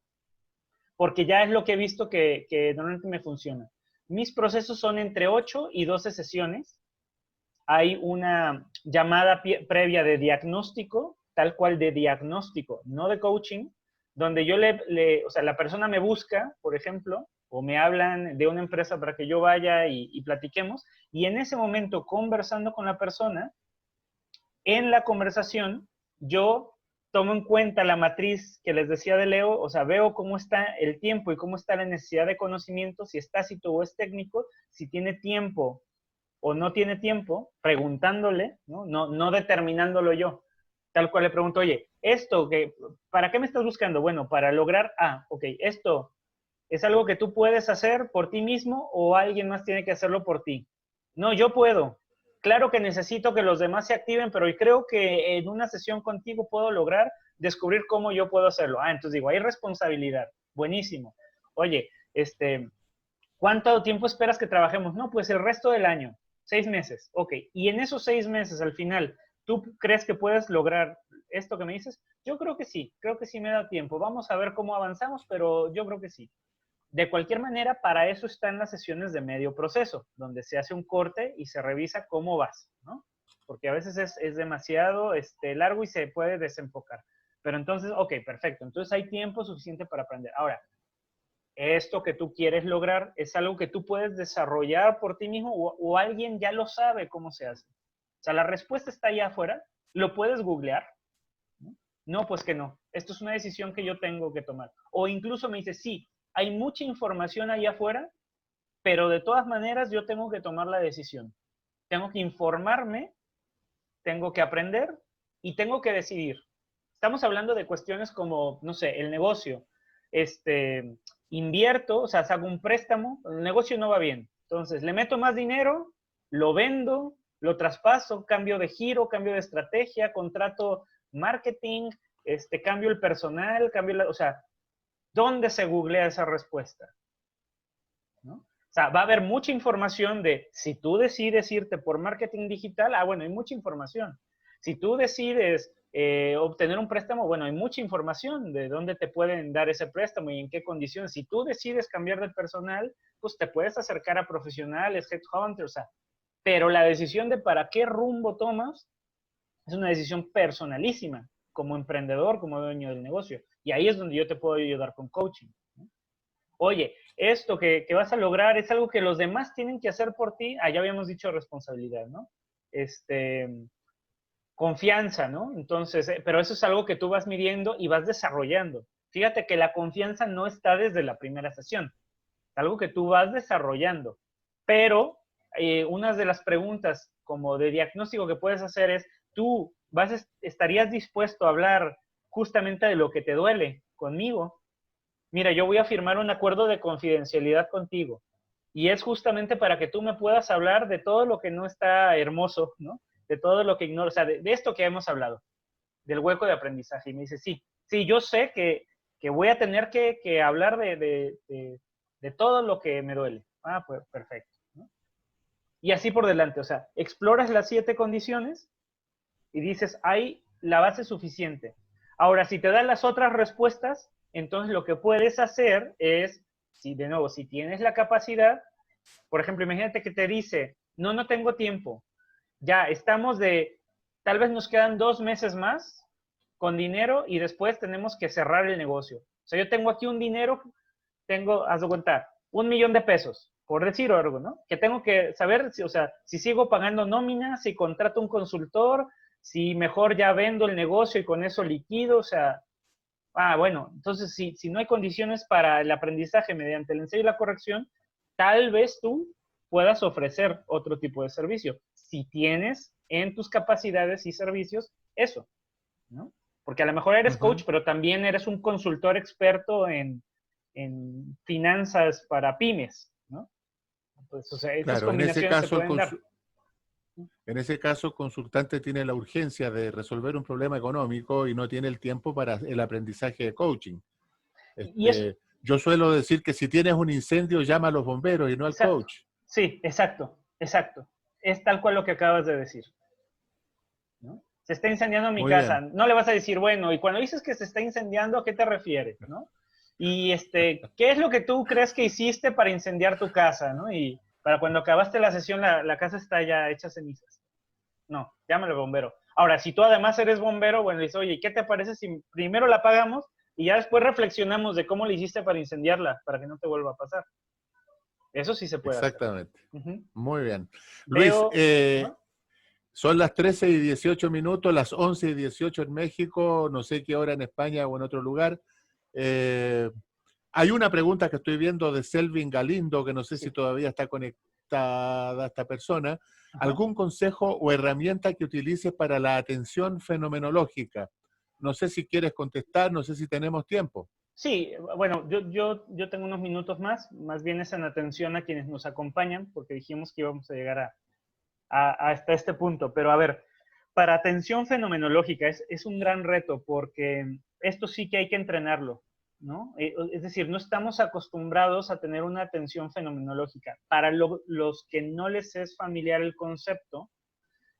porque ya es lo que he visto que normalmente me funciona. Mis procesos son entre 8 y 12 sesiones. Hay una llamada previa de diagnóstico, tal cual de diagnóstico, no de coaching, donde yo o sea, la persona me busca, por ejemplo, o me hablan de una empresa para que yo vaya y platiquemos, y en ese momento, conversando con la persona, en la conversación, yo tomo en cuenta la matriz que les decía de Leo, o sea, veo cómo está el tiempo y cómo está la necesidad de conocimiento, si es tácito o es técnico, si tiene tiempo o no tiene tiempo, preguntándole, no determinándolo yo. Tal cual le pregunto, oye, ¿para qué me estás buscando? Bueno, para lograr, ok, esto es algo que tú puedes hacer por ti mismo o alguien más tiene que hacerlo por ti. No, yo puedo. Claro que necesito que los demás se activen, pero creo que en una sesión contigo puedo lograr descubrir cómo yo puedo hacerlo. Entonces digo, hay responsabilidad. Buenísimo. Oye, ¿cuánto tiempo esperas que trabajemos? No, pues el resto del año, 6 meses. Ok, y en esos 6 meses al final, ¿tú crees que puedes lograr esto que me dices? Yo creo que sí me da tiempo. Vamos a ver cómo avanzamos, pero yo creo que sí. De cualquier manera, para eso están las sesiones de medio proceso, donde se hace un corte y se revisa cómo vas, ¿no? Porque a veces es demasiado largo y se puede desenfocar. Pero entonces, ok, perfecto. Entonces hay tiempo suficiente para aprender. Ahora, esto que tú quieres lograr es algo que tú puedes desarrollar por ti mismo o alguien ya lo sabe cómo se hace. O sea, la respuesta está allá afuera, lo puedes googlear. No, pues que no. Esto es una decisión que yo tengo que tomar. O incluso me dice, sí, hay mucha información allá afuera, pero de todas maneras yo tengo que tomar la decisión. Tengo que informarme, tengo que aprender y tengo que decidir. Estamos hablando de cuestiones como, no sé, el negocio. Invierto, o sea, hago un préstamo, el negocio no va bien. Entonces, le meto más dinero, lo vendo, lo traspaso, cambio de giro, cambio de estrategia, contrato marketing, cambio el personal, o sea, ¿dónde se googlea esa respuesta? ¿No? O sea, va a haber mucha información de si tú decides irte por marketing digital, bueno, hay mucha información. Si tú decides obtener un préstamo, bueno, hay mucha información de dónde te pueden dar ese préstamo y en qué condiciones. Si tú decides cambiar de personal, pues te puedes acercar a profesionales, headhunters, o sea, pero la decisión de para qué rumbo tomas es una decisión personalísima, como emprendedor, como dueño del negocio. Y ahí es donde yo te puedo ayudar con coaching. ¿No? Oye, esto que vas a lograr es algo que los demás tienen que hacer por ti. Ya habíamos dicho responsabilidad, ¿no? Confianza, ¿no? Entonces, pero eso es algo que tú vas midiendo y vas desarrollando. Fíjate que la confianza no está desde la primera sesión, es algo que tú vas desarrollando. Pero una de las preguntas como de diagnóstico que puedes hacer es, tú estarías dispuesto a hablar justamente de lo que te duele conmigo. Mira, yo voy a firmar un acuerdo de confidencialidad contigo. Y es justamente para que tú me puedas hablar de todo lo que no está hermoso, ¿no? De todo lo que ignoro, o sea, de esto que hemos hablado, del hueco de aprendizaje. Y me dice, sí, yo sé que voy a tener que hablar de todo lo que me duele. Ah, pues perfecto, ¿no? Y así por delante, o sea, exploras las 7 condiciones y dices, hay la base suficiente. Ahora, si te dan las otras respuestas, entonces lo que puedes hacer es, si de nuevo, si tienes la capacidad, por ejemplo, imagínate que te dice, no tengo tiempo, ya estamos tal vez nos quedan 2 meses más con dinero y después tenemos que cerrar el negocio. O sea, yo tengo aquí un dinero, haz de cuenta, 1,000,000 de pesos, por decir algo, ¿no? Que tengo que saber, o sea, si sigo pagando nómina, si contrato un consultor, si mejor ya vendo el negocio y con eso liquido, o sea, bueno, entonces si no hay condiciones para el aprendizaje mediante el ensayo y la corrección, tal vez tú puedas ofrecer otro tipo de servicio, si tienes en tus capacidades y servicios eso, ¿no? Porque a lo mejor eres coach, pero también eres un consultor experto en finanzas para pymes, ¿no? Pues, o sea, estas Claro, combinaciones se pueden dar. en ese caso, el consultante tiene la urgencia de resolver un problema económico y no tiene el tiempo para el aprendizaje de coaching. Y eso, Yo suelo decir que si tienes un incendio, llama a los bomberos y no al exacto. coach. Sí, exacto. Es tal cual lo que acabas de decir, ¿no? Se está incendiando mi Muy casa. bien. No le vas a decir, bueno, y cuando dices que se está incendiando, ¿a qué te refieres, no? Y ¿qué es lo que tú crees que hiciste para incendiar tu casa, no? Y para cuando acabaste la sesión, la casa está ya hecha cenizas. No, llámale bombero. Ahora, si tú además eres bombero, bueno, dices, oye, ¿qué te parece si primero la apagamos y ya después reflexionamos de cómo le hiciste para incendiarla, para que no te vuelva a pasar? Eso sí se puede hacer. Exactamente. Muy bien. Luis, Veo, son las 13:18, las 11:18 en México, no sé qué hora en España o en otro lugar. Hay una pregunta que estoy viendo de Selvin Galindo, que no sé si todavía está conectada esta persona. ¿Algún consejo o herramienta que utilices para la atención fenomenológica? No sé si quieres contestar, no sé si tenemos tiempo. Sí, bueno, yo tengo unos minutos más bien es en atención a quienes nos acompañan, porque dijimos que íbamos a llegar hasta este punto. Pero a ver, para atención fenomenológica es un gran reto, porque esto sí que hay que entrenarlo, ¿no? Es decir, no estamos acostumbrados a tener una atención fenomenológica. Para los que no les es familiar el concepto,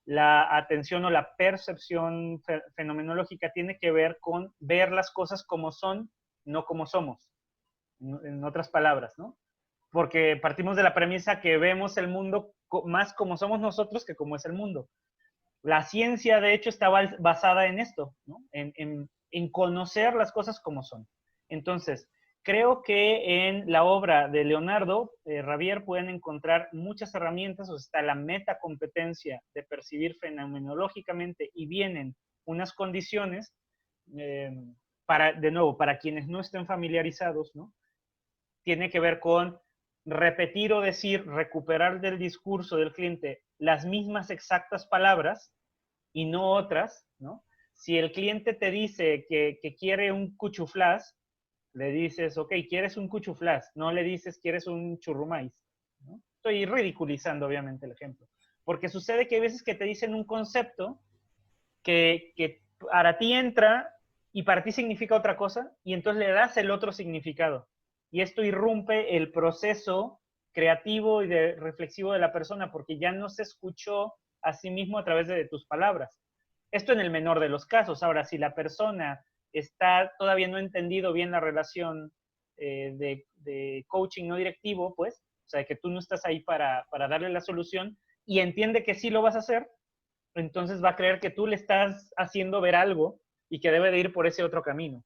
la atención o la percepción fenomenológica tiene que ver con ver las cosas como son, no como somos, en otras palabras, ¿no? Porque partimos de la premisa que vemos el mundo más como somos nosotros que como es el mundo. La ciencia, de hecho, está basada en esto, ¿no? En conocer las cosas como son. Entonces, creo que en la obra de Leonardo Ravier pueden encontrar muchas herramientas, o sea, está la metacompetencia de percibir fenomenológicamente y vienen unas condiciones de nuevo, para quienes no estén familiarizados, ¿no? Tiene que ver con repetir o decir, recuperar del discurso del cliente las mismas exactas palabras y no otras, ¿no? Si el cliente te dice que quiere un cuchuflás, le dices, ok, ¿quieres un cuchuflás? No le dices, ¿quieres un churrumais? ¿No? Estoy ridiculizando, obviamente, el ejemplo. Porque sucede que hay veces que te dicen un concepto que para ti entra y para ti significa otra cosa, y entonces le das el otro significado. Y esto irrumpe el proceso creativo y reflexivo de la persona, porque ya no se escuchó a sí mismo a través de tus palabras. Esto en el menor de los casos. Ahora, si la persona todavía no ha entendido bien la relación de coaching no directivo, pues, o sea, que tú no estás ahí para darle la solución y entiende que sí lo vas a hacer, entonces va a creer que tú le estás haciendo ver algo y que debe de ir por ese otro camino.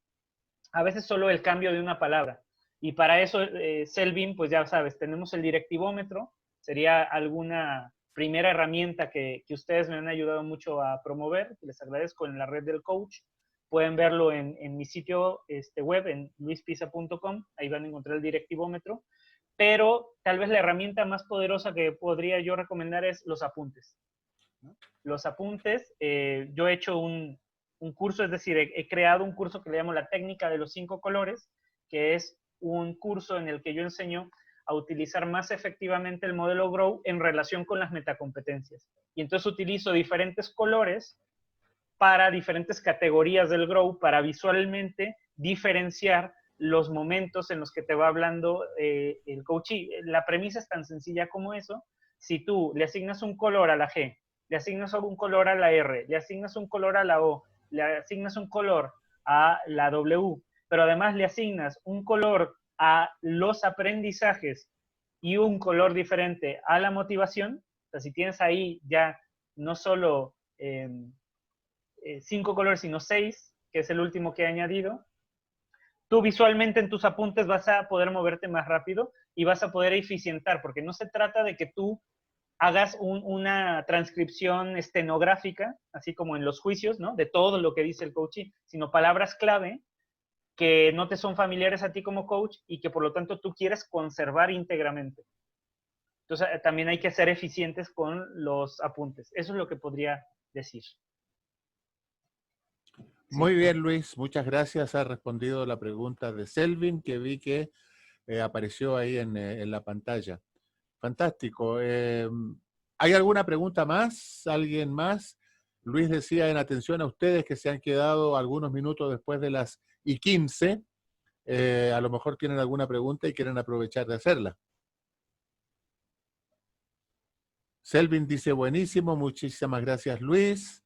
A veces solo el cambio de una palabra. Y para eso, Selvin, pues ya sabes, tenemos el directivómetro, sería alguna primera herramienta que ustedes me han ayudado mucho a promover, les agradezco, en la red del coach. Pueden verlo en mi sitio web, en luispisa.com, ahí van a encontrar el directivómetro. Pero tal vez la herramienta más poderosa que podría yo recomendar es los apuntes. ¿no? Los apuntes, yo he hecho un curso, es decir, he creado un curso que le llamo la técnica de los 5 colores, que es un curso en el que yo enseño a utilizar más efectivamente el modelo Grow en relación con las metacompetencias. Y entonces utilizo diferentes colores para diferentes categorías del Grow para visualmente diferenciar los momentos en los que te va hablando el coachee. La premisa es tan sencilla como eso. Si tú le asignas un color a la G, le asignas un color a la R, le asignas un color a la O, le asignas un color a la W, pero además le asignas un color a los aprendizajes y un color diferente a la motivación, o sea, si tienes ahí ya no solo 5 colores, sino 6, que es el último que he añadido, tú visualmente en tus apuntes vas a poder moverte más rápido y vas a poder eficientar, porque no se trata de que tú hagas una transcripción estenográfica, así como en los juicios, ¿no? De todo lo que dice el coachee, sino palabras clave que no te son familiares a ti como coach y que por lo tanto tú quieres conservar íntegramente. Entonces también hay que ser eficientes con los apuntes. Eso es lo que podría decir. Muy bien, Luis. Muchas gracias. Has respondido la pregunta de Selvin, que vi que apareció ahí en la pantalla. Fantástico. ¿Hay alguna pregunta más? ¿Alguien más? Luis decía en atención a ustedes que se han quedado algunos minutos después de las y 15. A lo mejor tienen alguna pregunta y quieren aprovechar de hacerla. Selvin dice buenísimo. Muchísimas gracias, Luis.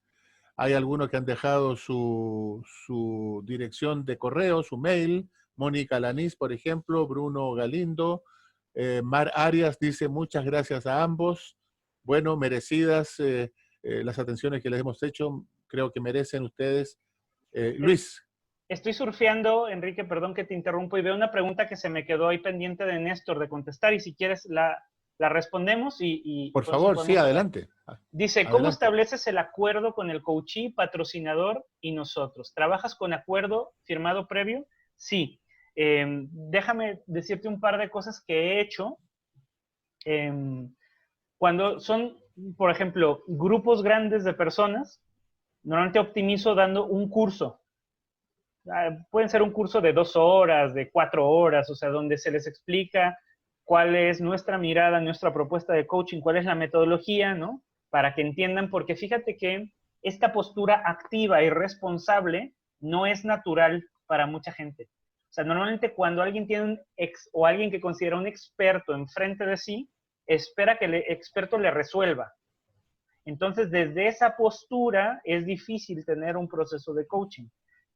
Hay algunos que han dejado su dirección de correo, su mail. Mónica Lanís, por ejemplo, Bruno Galindo. Mar Arias dice muchas gracias a ambos. Bueno, merecidas las atenciones que les hemos hecho. Creo que merecen ustedes. Luis. Estoy surfeando, Enrique, perdón que te interrumpo, y veo una pregunta que se me quedó ahí pendiente de Néstor de contestar, y si quieres la respondemos y por favor, sí, adelante. Dice, adelante. ¿cómo estableces el acuerdo con el coachee, patrocinador y nosotros? ¿Trabajas con acuerdo firmado previo? Sí. Déjame decirte un par de cosas que he hecho. Cuando son, por ejemplo, grupos grandes de personas, normalmente optimizo dando un curso. Pueden ser un curso de 2 horas, de 4 horas, o sea, donde se les explica cuál es nuestra mirada, nuestra propuesta de coaching, cuál es la metodología, ¿no? Para que entiendan, porque fíjate que esta postura activa y responsable no es natural para mucha gente. O sea, normalmente cuando alguien tiene o alguien que considera un experto enfrente de sí, espera que el experto le resuelva. Entonces, desde esa postura es difícil tener un proceso de coaching.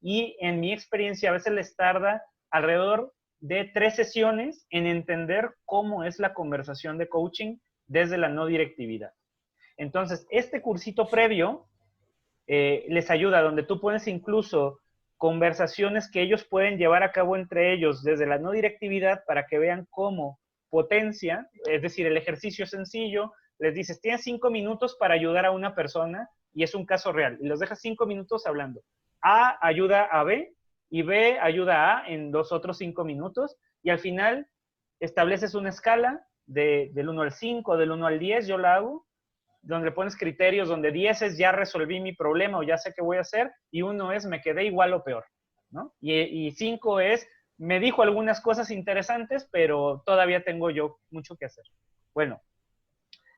Y en mi experiencia a veces les tarda alrededor de 3 sesiones en entender cómo es la conversación de coaching desde la no directividad. Entonces, este cursito previo les ayuda, donde tú pones incluso conversaciones que ellos pueden llevar a cabo entre ellos desde la no directividad para que vean cómo potencia, es decir, el ejercicio sencillo, les dices, tienes 5 minutos para ayudar a una persona y es un caso real, y los dejas 5 minutos hablando. A ayuda a B y B ayuda a en los otros 5 minutos y al final estableces una escala del 1 al 5, del 1 al 10, yo la hago, donde pones criterios, donde 10 es ya resolví mi problema o ya sé qué voy a hacer, y 1 es me quedé igual o peor, ¿no? Y 5 es me dijo algunas cosas interesantes, pero todavía tengo yo mucho que hacer. Bueno,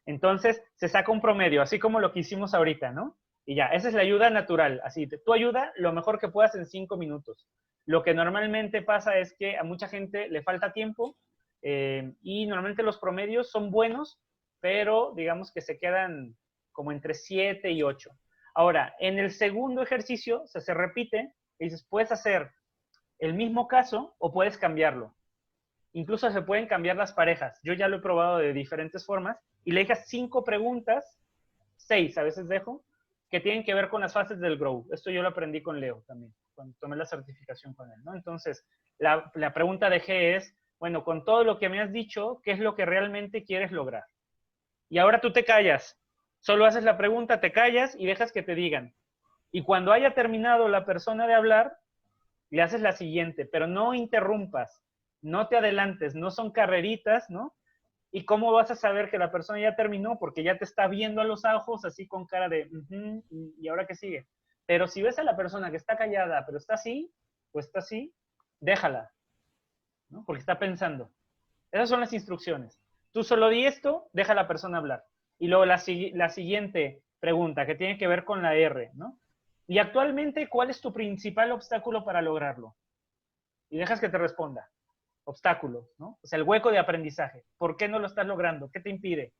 entonces se saca un promedio, así como lo que hicimos ahorita, ¿no? Y ya, esa es la ayuda natural, así, tú ayuda lo mejor que puedas en 5 minutos. Lo que normalmente pasa es que a mucha gente le falta tiempo y normalmente los promedios son buenos, pero digamos que se quedan como entre 7 y 8. Ahora, en el segundo ejercicio se repite y dices, puedes hacer el mismo caso o puedes cambiarlo. Incluso se pueden cambiar las parejas. Yo ya lo he probado de diferentes formas y le dejas 5 preguntas, 6 a veces dejo, que tienen que ver con las fases del Grow. Esto yo lo aprendí con Leo también, cuando tomé la certificación con él, ¿no? Entonces, la pregunta de G es, bueno, con todo lo que me has dicho, ¿qué es lo que realmente quieres lograr? Y ahora tú te callas. Solo haces la pregunta, te callas y dejas que te digan. Y cuando haya terminado la persona de hablar, le haces la siguiente, pero no interrumpas, no te adelantes, no son carreritas, ¿no? ¿Y cómo vas a saber que la persona ya terminó? Porque ya te está viendo a los ojos así con cara de, ¿y ahora qué sigue? Pero si ves a la persona que está callada, pero está así, pues está así, déjala, ¿no? Porque está pensando. Esas son las instrucciones. Tú solo di esto, deja a la persona hablar. Y luego la siguiente pregunta, que tiene que ver con la R, ¿no? Y actualmente, ¿cuál es tu principal obstáculo para lograrlo? Y dejas que te responda. Obstáculo, ¿no? O sea, el hueco de aprendizaje. ¿Por qué no lo estás logrando? ¿Qué te impide?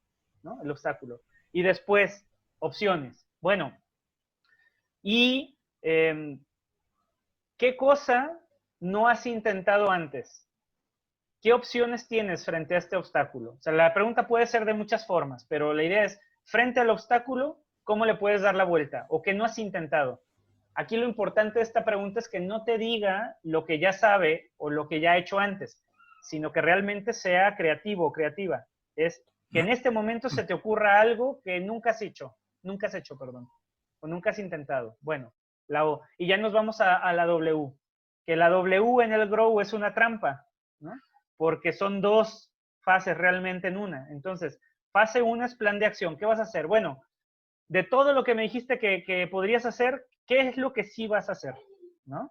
¿No? El obstáculo. Y después, opciones. Bueno, y ¿qué cosa no has intentado antes? ¿Qué opciones tienes frente a este obstáculo? O sea, la pregunta puede ser de muchas formas, pero la idea es, frente al obstáculo, ¿cómo le puedes dar la vuelta? ¿O qué no has intentado? Aquí lo importante de esta pregunta es que no te diga lo que ya sabe o lo que ya ha hecho antes, sino que realmente sea creativo o creativa. Es que en este momento se te ocurra algo que nunca has hecho, perdón, o nunca has intentado. Bueno, la O. Y ya nos vamos a la W, que la W en el Grow es una trampa, ¿no? Porque son dos fases realmente en una. Entonces, fase 1 es plan de acción. ¿Qué vas a hacer? Bueno, de todo lo que me dijiste que podrías hacer, ¿qué es lo que sí vas a hacer? ¿No?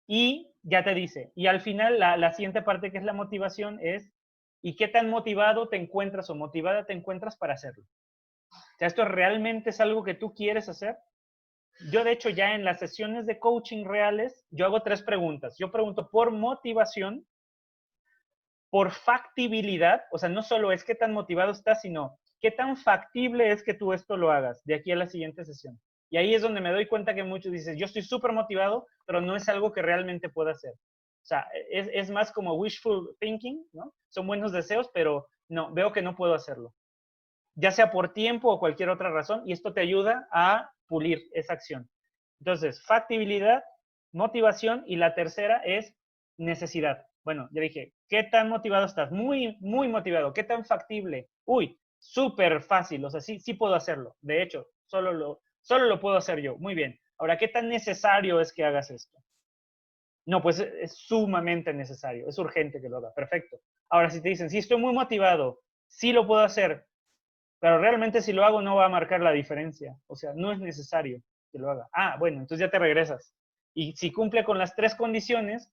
Y ya te dice. Y al final, la siguiente parte que es la motivación es, ¿y qué tan motivado te encuentras o motivada te encuentras para hacerlo? O sea, ¿esto realmente es algo que tú quieres hacer? Yo, de hecho, ya en las sesiones de coaching reales, yo hago 3 preguntas. Yo pregunto por motivación, por factibilidad, o sea, no solo es qué tan motivado estás, sino qué tan factible es que tú esto lo hagas de aquí a la siguiente sesión. Y ahí es donde me doy cuenta que muchos dicen, yo estoy súper motivado, pero no es algo que realmente pueda hacer. O sea, es más como wishful thinking, ¿no? Son buenos deseos, pero no, veo que no puedo hacerlo. Ya sea por tiempo o cualquier otra razón, y esto te ayuda a pulir esa acción. Entonces, factibilidad, motivación, y la tercera es necesidad. Bueno, ya dije, ¿qué tan motivado estás? Muy, muy motivado. ¿Qué tan factible? Uy, súper fácil. O sea, sí puedo hacerlo. De hecho, solo lo puedo hacer yo. Muy bien. Ahora, ¿qué tan necesario es que hagas esto? No, pues es sumamente necesario. Es urgente que lo haga. Perfecto. Ahora, si te dicen, sí, estoy muy motivado, sí lo puedo hacer, pero realmente si lo hago no va a marcar la diferencia. O sea, no es necesario que lo haga. Ah, bueno, entonces ya te regresas. Y si cumple con las 3 condiciones,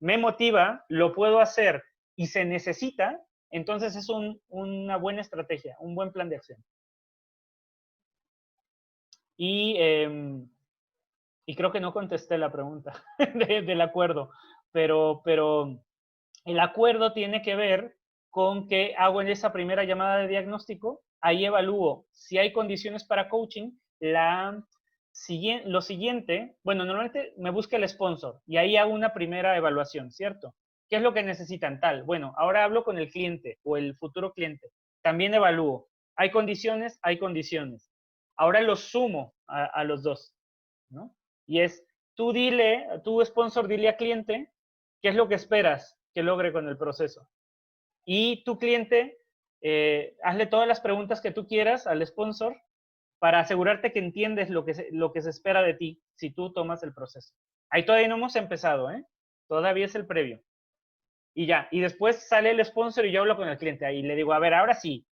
me motiva, lo puedo hacer y se necesita, entonces es una buena estrategia, un buen plan de acción. Y, y creo que no contesté la pregunta del acuerdo, pero el acuerdo tiene que ver con que hago en esa primera llamada de diagnóstico, ahí evalúo si hay condiciones para coaching, lo siguiente, bueno, normalmente me busca el sponsor y ahí hago una primera evaluación, ¿cierto? ¿Qué es lo que necesitan? Tal. Bueno, ahora hablo con el cliente o el futuro cliente. También evalúo. ¿Hay condiciones? Hay condiciones. Ahora los sumo a los dos, ¿no? Y es, tú sponsor, dile a cliente qué es lo que esperas que logre con el proceso. Y tu cliente, hazle todas las preguntas que tú quieras al sponsor para asegurarte que entiendes lo que se espera de ti si tú tomas el proceso. Ahí todavía no hemos empezado, ¿eh? Todavía es el previo. Y ya, y después sale el sponsor y yo hablo con el cliente. Ahí le digo, a ver, ahora sí,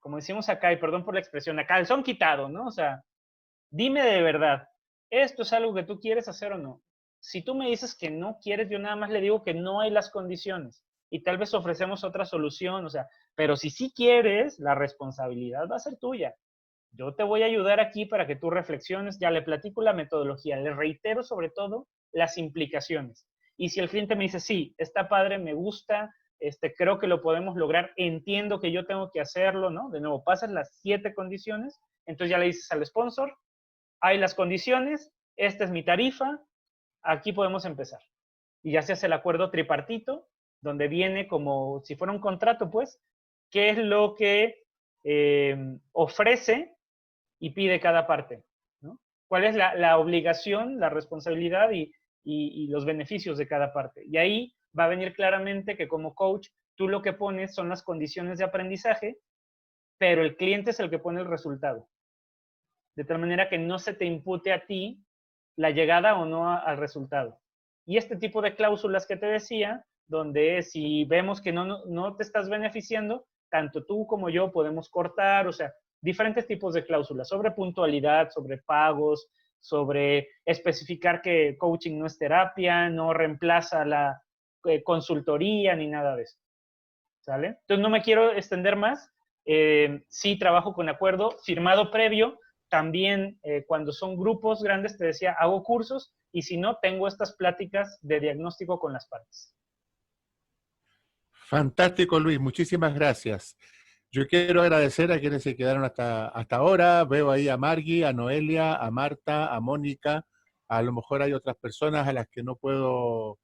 como decimos acá, y perdón por la expresión, a calzón quitado, ¿no? O sea, dime de verdad, ¿esto es algo que tú quieres hacer o no? Si tú me dices que no quieres, yo nada más le digo que no hay las condiciones y tal vez ofrecemos otra solución, o sea, pero si sí quieres, la responsabilidad va a ser tuya. Yo te voy a ayudar aquí para que tú reflexiones, ya le platico la metodología, le reitero sobre todo las implicaciones. Y si el cliente me dice, sí, está padre, me gusta, creo que lo podemos lograr, entiendo que yo tengo que hacerlo, ¿no? De nuevo, pasas las 7 condiciones, entonces ya le dices al sponsor, hay las condiciones, esta es mi tarifa, aquí podemos empezar. Y ya se hace el acuerdo tripartito, donde viene como si fuera un contrato, pues, qué es lo que ofrece y pide cada parte, ¿no? ¿Cuál es la obligación, la responsabilidad y los beneficios de cada parte? Y ahí va a venir claramente que como coach, tú lo que pones son las condiciones de aprendizaje, pero el cliente es el que pone el resultado. De tal manera que no se te impute a ti la llegada o no al resultado. Y este tipo de cláusulas que te decía donde si vemos que no te estás beneficiando, tanto tú como yo podemos cortar, o sea, diferentes tipos de cláusulas sobre puntualidad, sobre pagos, sobre especificar que coaching no es terapia, no reemplaza la consultoría ni nada de eso. ¿Sale? Entonces no me quiero extender más. Sí trabajo con acuerdo firmado previo. También cuando son grupos grandes, te decía, hago cursos y si no, tengo estas pláticas de diagnóstico con las partes. Fantástico, Luis. Muchísimas gracias. Yo quiero agradecer a quienes se quedaron hasta ahora. Veo ahí a Margui, a Noelia, a Marta, a Mónica. A lo mejor hay otras personas a las que no puedo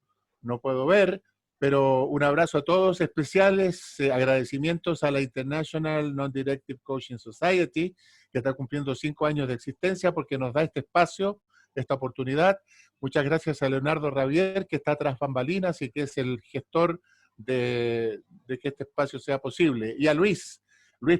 ver, pero un abrazo a todos, especiales agradecimientos a la International Non-Directive Coaching Society, que está cumpliendo 5 años de existencia porque nos da este espacio, esta oportunidad. Muchas gracias a Leonardo Ravier, que está tras bambalinas y que es el gestor de que este espacio sea posible. Y a Luis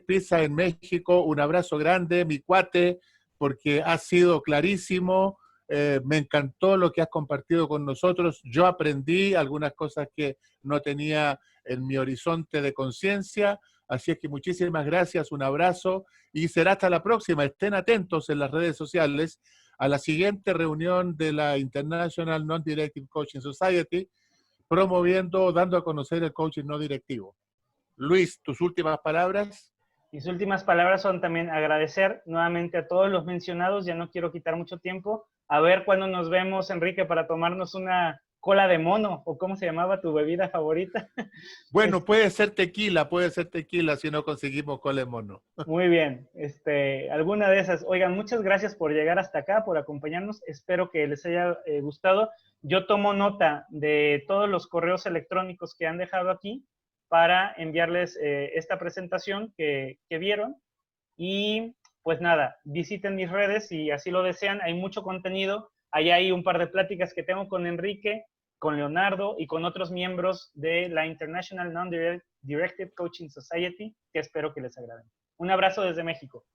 Pizza en México, un abrazo grande, mi cuate, porque ha sido clarísimo. Me encantó lo que has compartido con nosotros. Yo aprendí algunas cosas que no tenía en mi horizonte de conciencia. Así es que muchísimas gracias, un abrazo y será hasta la próxima. Estén atentos en las redes sociales a la siguiente reunión de la International Non-Directive Coaching Society, promoviendo, dando a conocer el coaching no directivo. Luis, tus últimas palabras. Mis últimas palabras son también agradecer nuevamente a todos los mencionados. Ya no quiero quitar mucho tiempo. A ver cuándo nos vemos, Enrique, para tomarnos una cola de mono, o cómo se llamaba tu bebida favorita. Bueno, puede ser tequila si no conseguimos cola de mono. Muy bien, alguna de esas. Oigan, muchas gracias por llegar hasta acá, por acompañarnos. Espero que les haya gustado. Yo tomo nota de todos los correos electrónicos que han dejado aquí para enviarles esta presentación que vieron. Y pues nada, visiten mis redes si así lo desean. Hay mucho contenido. Ahí hay un par de pláticas que tengo con Enrique, con Leonardo y con otros miembros de la International Non-Directive Coaching Society, que espero que les agraden. Un abrazo desde México.